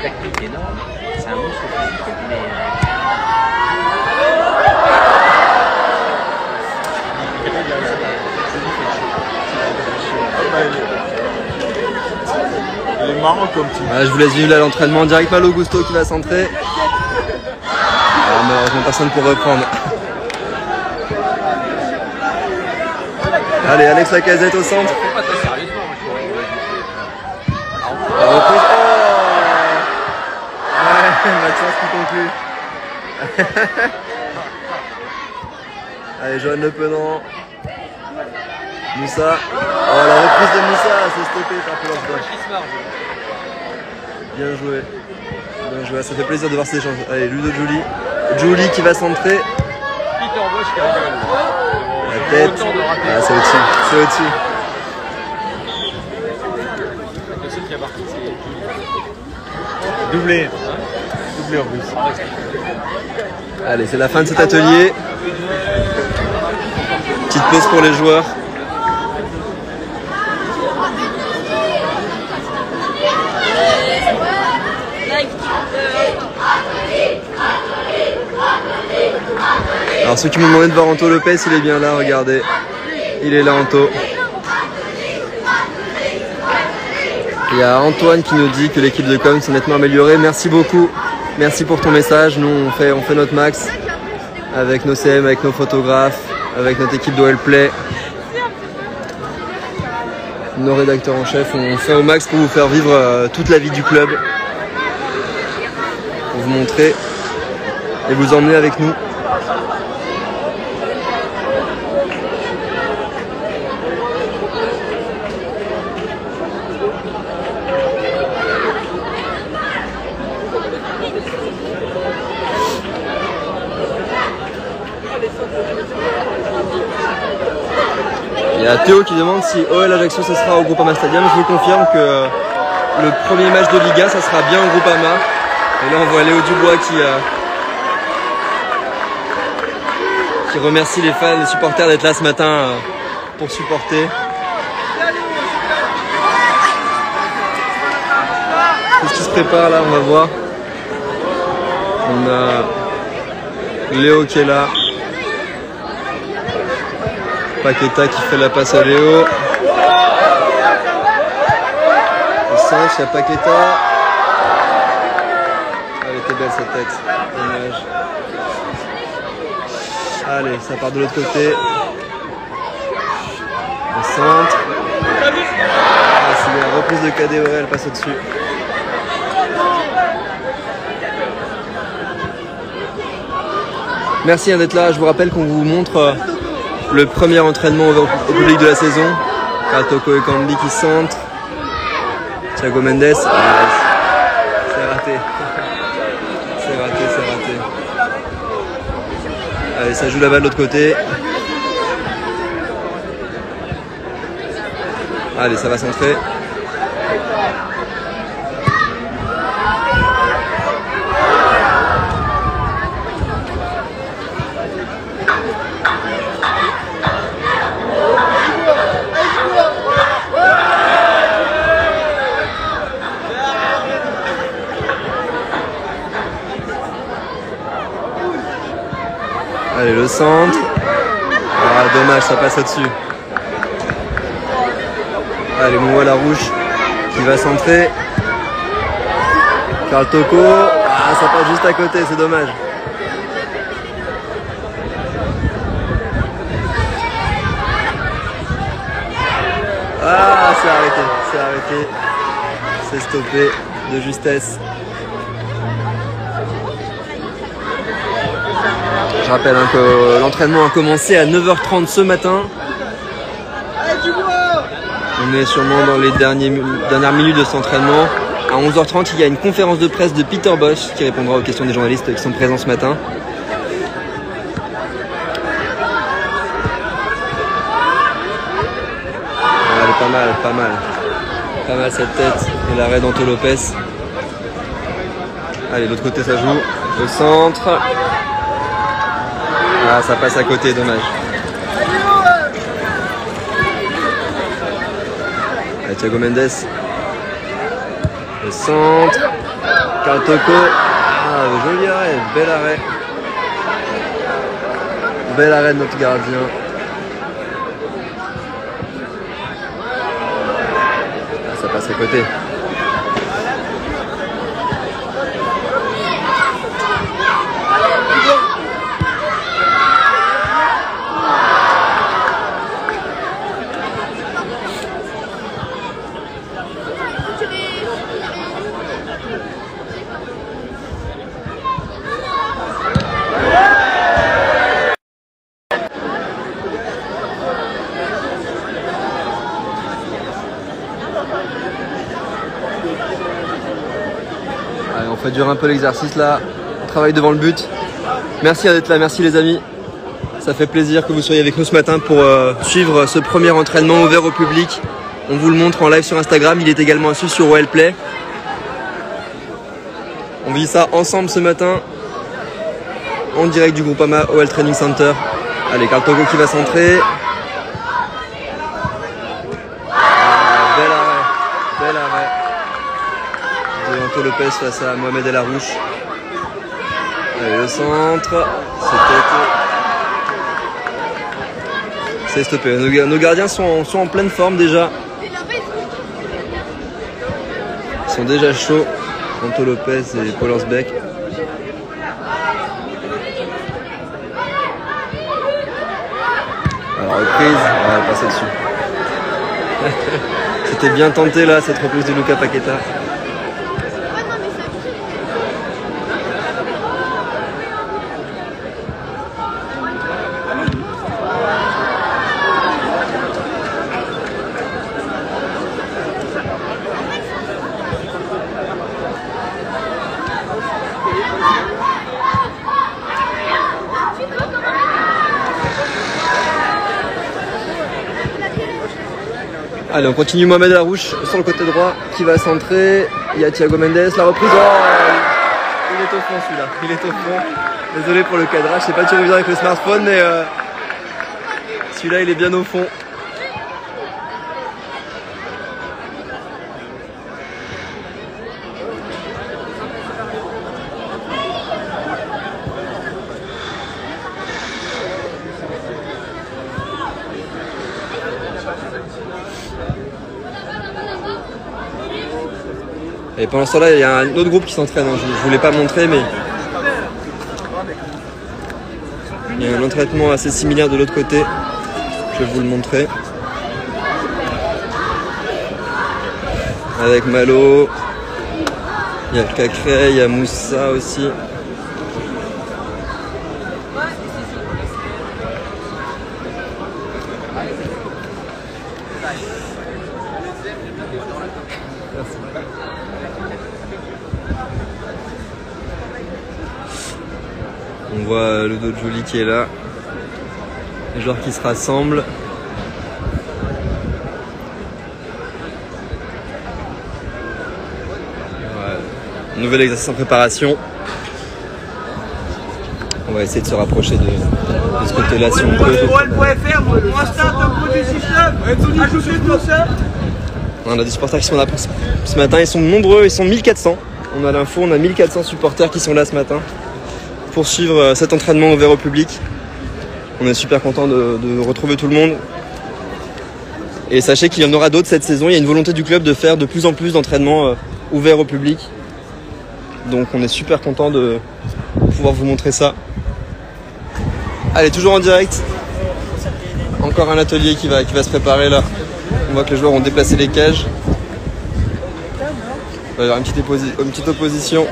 Speaker 9: Technique énorme, c'est un monstre physique, mais
Speaker 8: il est marrant comme type.
Speaker 1: Je vous laisse vivre là l'entraînement direct. Malo Gusto qui va centrer. Alors, malheureusement personne pour reprendre. Allez, Alex Lacazette au centre. La reprise. Maxence qui conclut. Allez, Joël Le Penant. Moussa. Oh, la reprise de Moussa, c'est stoppé par Polof. Bien joué. Bien joué, ça fait plaisir de voir ces échanges. Allez, Ludo Julie. Julie qui va centrer. La tête. Ah, c'est au-dessus. C'est au-dessus.
Speaker 8: Doublé en plus.
Speaker 1: Allez, c'est la fin de cet atelier. Petite pause pour les joueurs. Alors ceux qui m'ont demandé de voir Anto Lopez, il est bien là, regardez. Il est là, Anto. Il y a Antoine qui nous dit que l'équipe de com s'est nettement améliorée. Merci beaucoup. Merci pour ton message. Nous, on fait notre max avec nos CM, avec nos photographes, avec notre équipe d'OL Play. Nos rédacteurs en chef, on fait au max pour vous faire vivre toute la vie du club. Pour vous montrer et vous emmener avec nous. Il y a Théo qui demande si OL Ajaccio ça sera au Groupama Stadium. Je vous confirme que le premier match de Liga ça sera bien au Groupama. Et là on voit Léo Dubois qui remercie les fans, les supporters d'être là ce matin pour supporter. Qu'est-ce qui se prépare là? On va voir. On a Léo qui est là. Paqueta qui fait la passe à Léo. Au centre, il y a Paqueta. Elle était belle cette tête. Dommage. Allez, ça part de l'autre côté. Au centre. Ah, c'est la reprise de KDO, elle passe au-dessus. Merci d'être là. Je vous rappelle qu'on vous montre le premier entraînement au public de la saison. Katoko et Kambi qui centrent. Thiago Mendes. Ah, c'est raté. C'est raté. Allez, ça joue la balle de l'autre côté. Allez, ça va centrer. Allez, le centre. Ah, dommage, ça passe au-dessus. Allez, Mouwa Larouche qui va centrer. Karl Toko. Ah, ça passe juste à côté, c'est dommage. Ah, c'est arrêté. C'est stoppé de justesse. Je rappelle hein, que l'entraînement a commencé à 9h30 ce matin. On est sûrement dans les dernières minutes de cet entraînement. À 11h30, il y a une conférence de presse de Peter Bosz qui répondra aux questions des journalistes qui sont présents ce matin. Allez, pas mal. Pas mal cette tête et l'arrêt d'Anto Lopez. Allez, de l'autre côté ça joue. Au centre. Ah, ça passe à côté, dommage. Allez, Thiago Mendes. Le centre. Karl Toko. Ah, joli arrêt, bel arrêt. Bel arrêt de notre gardien. Ah, ça passe à côté. Allez, on fait durer un peu l'exercice là. On travaille devant le but. Merci d'être là, merci les amis. Ça fait plaisir que vous soyez avec nous ce matin pour suivre ce premier entraînement ouvert au public. On vous le montre en live sur Instagram. Il est également assis sur OL Play. On vit ça ensemble ce matin. En direct du Groupama OL Training Center. Allez, Karl Toko qui va centrer. Bel arrêt de Anto Lopez face à Mohamed El Arouche. Allez, le centre. C'est stoppé. Nos gardiens sont en pleine forme déjà. Ils sont déjà chauds. Anto Lopez et Paul Horsbeck. Alors reprise, on va passer dessus. C'était bien tenté là cette reprise de Lucas Paqueta. Allez, on continue. Mohamed El Arouche sur le côté droit qui va centrer. Il y a Thiago Mendes, la reprise. Oh, il est au fond celui-là. Il est au fond. Désolé pour le cadrage, je sais pas si tu reviens avec le smartphone, mais celui-là il est bien au fond. Et pendant ce temps-là, il y a un autre groupe qui s'entraîne. Je ne voulais pas montrer, mais il y a un entraînement assez similaire de l'autre côté. Je vais vous le montrer. Avec Malo, il y a le Cacré, il y a Moussa aussi. On voit Ludo Giuli qui est là, les joueurs qui se rassemblent. Ouais. Nouvel exercice en préparation. On va essayer de se rapprocher de ce côté-là si on peut. On a des supporters qui sont là ce matin, ils sont nombreux, ils sont 1400. On a l'info, on a 1400 supporters qui sont là ce matin pour suivre cet entraînement ouvert au public. On est super content de retrouver tout le monde. Et sachez qu'il y en aura d'autres cette saison. Il y a une volonté du club de faire de plus en plus d'entraînements ouverts au public. Donc on est super content de pouvoir vous montrer ça. Allez, toujours en direct. Encore un atelier qui va se préparer là. On voit que les joueurs ont déplacé les cages. Il va y avoir une petite opposition.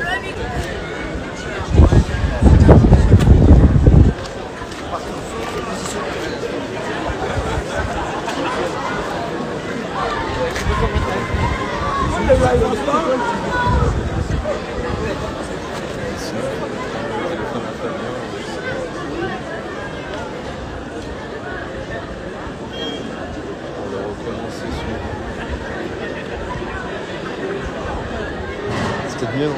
Speaker 1: C'est peut-être mieux, non?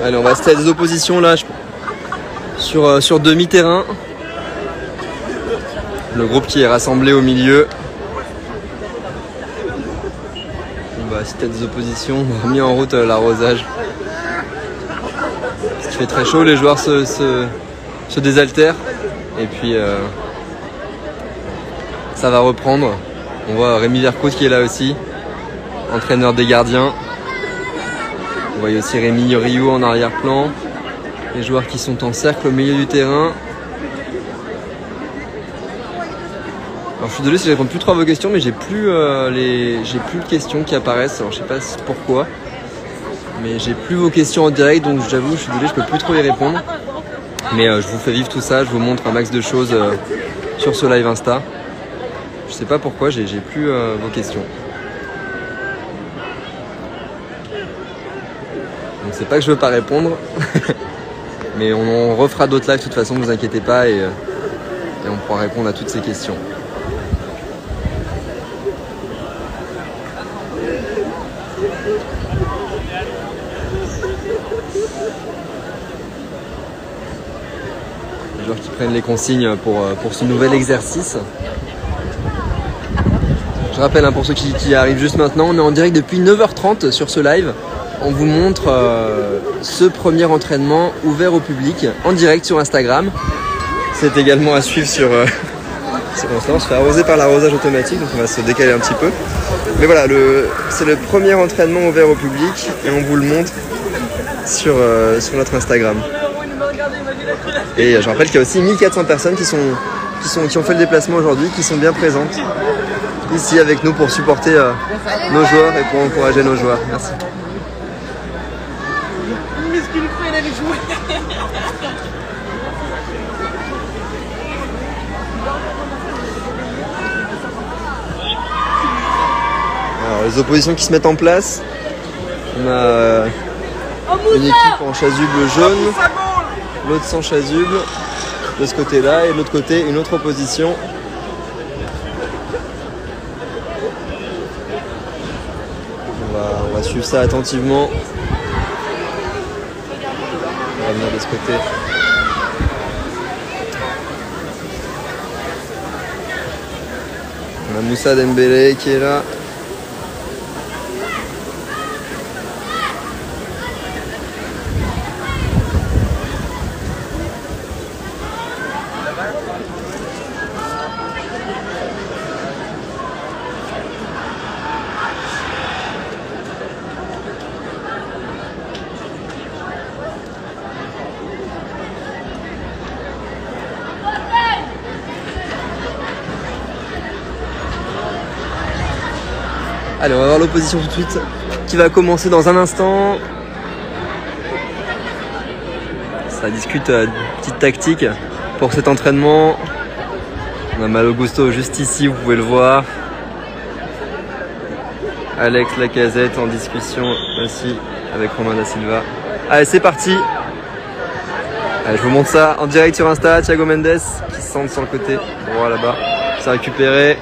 Speaker 1: Allez, on va se à des oppositions là sur demi-terrain. Le groupe qui est rassemblé au milieu. On va assister à des oppositions. On a mis en route l'arrosage. Parce qu'il fait très chaud, les joueurs se désaltèrent. Et puis ça va reprendre. On voit Rémi Vercoute qui est là aussi, entraîneur des gardiens. Vous voyez aussi Rémi Rio en arrière-plan. Les joueurs qui sont en cercle au milieu du terrain. Alors je suis désolé si je réponds plus trop à vos questions, mais j'ai plus de questions qui apparaissent. Alors je sais pas pourquoi, mais j'ai plus vos questions en direct, donc j'avoue, je suis désolé, je peux plus trop y répondre. Mais je vous fais vivre tout ça, je vous montre un max de choses sur ce live Insta. Je sais pas pourquoi, j'ai plus vos questions. Donc c'est pas que je veux pas répondre, mais on refera d'autres lives de toute façon, ne vous inquiétez pas, et on pourra répondre à toutes ces questions. Les joueurs qui prennent les consignes pour ce nouvel exercice. Je rappelle, pour ceux qui arrivent juste maintenant, on est en direct depuis 9h30 sur ce live. On vous montre ce premier entraînement ouvert au public en direct sur Instagram. C'est également à suivre sur on se fait arroser par l'arrosage automatique, donc on va se décaler un petit peu. Mais voilà, c'est le premier entraînement ouvert au public et on vous le montre sur notre Instagram. Et je rappelle qu'il y a aussi 1400 personnes qui ont fait le déplacement aujourd'hui, qui sont bien présentes ici avec nous pour supporter nos joueurs et pour encourager nos joueurs. Merci. Alors, les oppositions qui se mettent en place. On a une équipe en chasuble jaune, l'autre sans chasuble de ce côté-là, et de l'autre côté une autre opposition. On va suivre ça attentivement. On va venir de ce côté. On a Moussa Dembélé qui est là. Allez, on va voir l'opposition tout de suite qui va commencer dans un instant. Ça discute petite tactique pour cet entraînement. On a Malo Gusto juste ici, vous pouvez le voir. Alex Lacazette en discussion aussi avec Romain Da Silva. Allez, c'est parti. Allez, je vous montre ça en direct sur Insta. Thiago Mendes qui se centre sur le côté droit là-bas. C'est récupéré.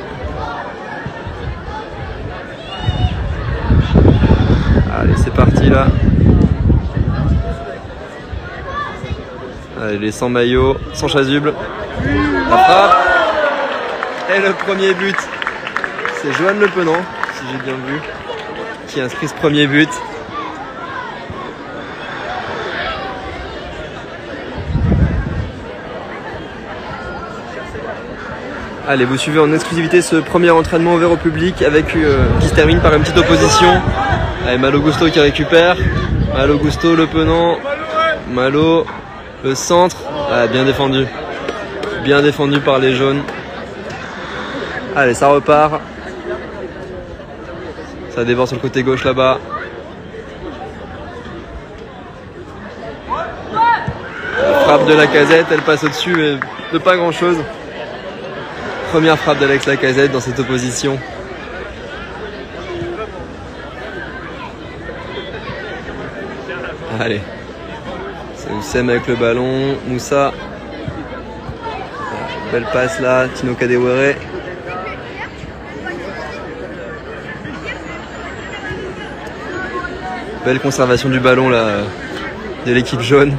Speaker 1: Allez, c'est parti là. Allez, les sans maillot, sans chasuble. La frappe. Et le premier but. C'est Johan Le Penant, si j'ai bien vu, qui inscrit ce premier but.
Speaker 10: Allez, vous suivez en exclusivité ce premier entraînement ouvert au public avec qui se termine par une petite opposition. Allez, Malo Gusto qui récupère. Malo Gusto, le penant. Malo, le centre. Ah, bien défendu. Bien défendu par les jaunes. Allez, ça repart. Ça déborde sur le côté gauche là-bas. La frappe de Lacazette, elle passe au-dessus mais de pas grand-chose. Première frappe d'Alex Lacazette dans cette opposition. Allez. C'est Oussem avec le ballon. Moussa. Belle passe là. Tino Kadewere. Belle conservation du ballon là de l'équipe jaune.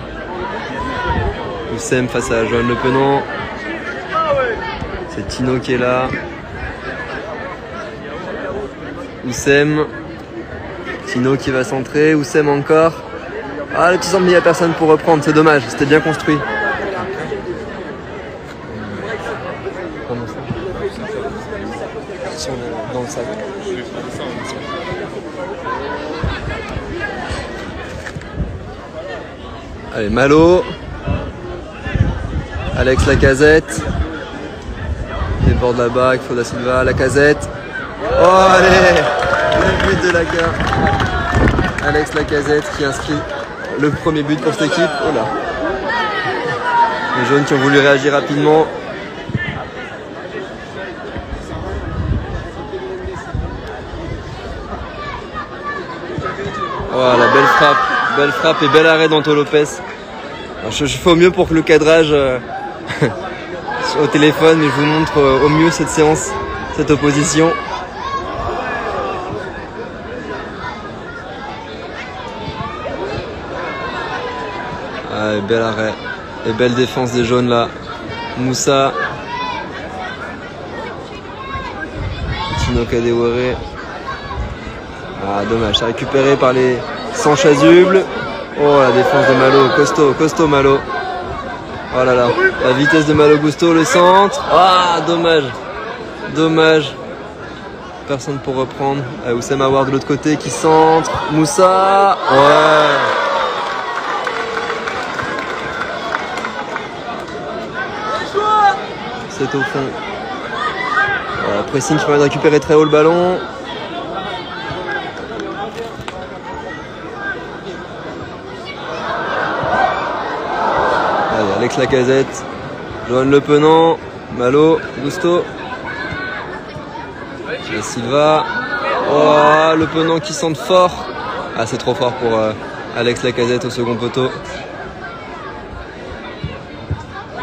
Speaker 10: Oussem face à Johan Le Penant. C'est Tino qui est là. Oussem. Tino qui va centrer. Oussem encore. Ah, le petit centre, mais il n'y a personne pour reprendre. C'est dommage, c'était bien construit. Comment ça ? Dans le sac. Allez, Malo. Alex Lacazette. Déborde là-bas, Foda Silva, Lacazette. Oh, allez! Le but de Laca. Alex Lacazette qui inscrit le premier but pour cette équipe. Oh là! Les jaunes qui ont voulu réagir rapidement. Voilà, belle frappe et bel arrêt d'Anto Lopez. Alors, je fais au mieux pour que le cadrage au téléphone, mais je vous montre au mieux cette séance, cette opposition. Ah, bel arrêt et belle défense des jaunes là. Moussa, Tino Kadewere. Ah, dommage, c'est récupéré par les sans chasubles. Oh, la défense de Malo, costaud Malo. Oh là là, la vitesse de Malo Gusto, le centre. Ah, dommage. Personne pour reprendre. Oussem Aouar de l'autre côté qui centre. Moussa. Ouais. C'est au fond. Voilà, pressing qui permet de récupérer très haut le ballon. Allez, Alex Lacazette, Johan Le Penant, Malo, Gusto. Et Silva. Oh, Le Penant qui centre fort. Ah, c'est trop fort pour Alex Lacazette au second poteau.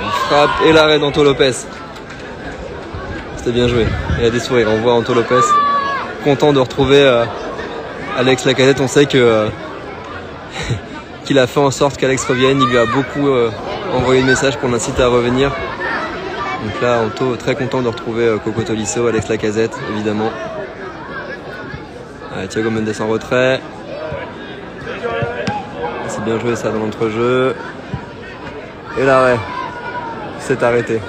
Speaker 10: Une frappe et l'arrêt d'Anto Lopez. C'était bien joué. Il a des sourires. On voit Anto Lopez content de retrouver Alex Lacazette. On sait que qu'il a fait en sorte qu'Alex revienne. Il lui a beaucoup envoyé le message pour l'inciter à revenir. Donc là, Anto très content de retrouver Coco Tolisso, Alex Lacazette, évidemment. Allez, Thiago Mendes en retrait. C'est bien joué ça dans l'entrejeu. Et l'arrêt. C'est arrêté.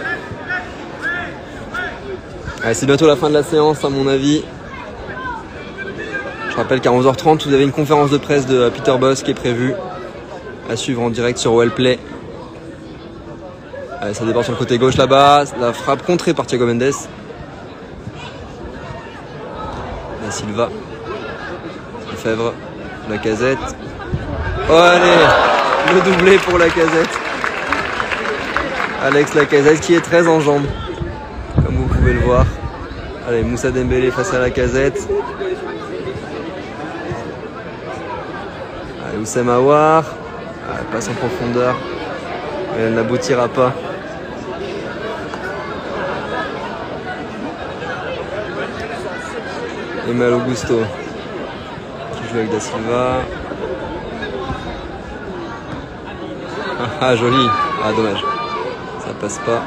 Speaker 10: Allez, c'est bientôt la fin de la séance à mon avis. Je rappelle qu'à 11h30 vous avez une conférence de presse de Peter Bosz qui est prévue à suivre en direct sur Wellplay. Allez, ça déborde sur le côté gauche là-bas. La frappe contrée par Thiago Mendes. La Silva. Lefebvre. Lacazette. Oh allez, le doublé pour Lacazette. Alex Lacazette qui est très en jambes, comme vous pouvez le voir. Allez, Moussa Dembélé face à Lacazette. Allez, Oussem Aouar. Elle passe en profondeur, mais elle n'aboutira pas. Et Malo Gusto qui joue avec Da Silva. Ah, joli. Ah, dommage. Ça passe pas.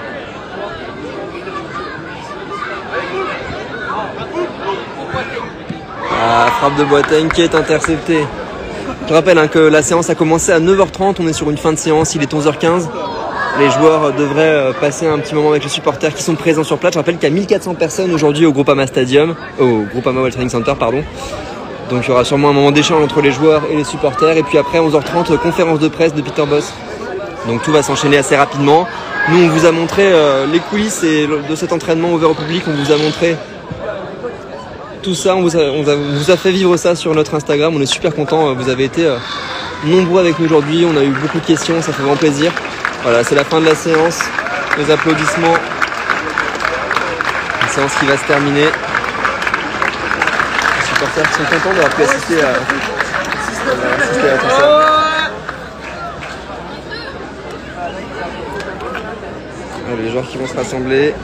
Speaker 10: Ah, frappe de Boateng qui est interceptée. Je rappelle que la séance a commencé à 9h30. On est sur une fin de séance. Il est 11h15. Les joueurs devraient passer un petit moment avec les supporters qui sont présents sur place. Je rappelle qu'il y a 1400 personnes aujourd'hui au Groupama Stadium, au Groupama World Training Center, pardon. Donc il y aura sûrement un moment d'échange entre les joueurs et les supporters. Et puis après 11h30, conférence de presse de Peter Bosz. Donc tout va s'enchaîner assez rapidement. Nous on vous a montré les coulisses de cet entraînement ouvert au public. On vous a montré tout ça, on vous a fait vivre ça sur notre Instagram. On est super contents. Vous avez été nombreux avec nous aujourd'hui. On a eu beaucoup de questions, ça fait vraiment plaisir. Voilà, c'est la fin de la séance. Les applaudissements. Une séance qui va se terminer. Les supporters sont contents d'avoir pu assister à tout ça. Les joueurs qui vont se rassembler.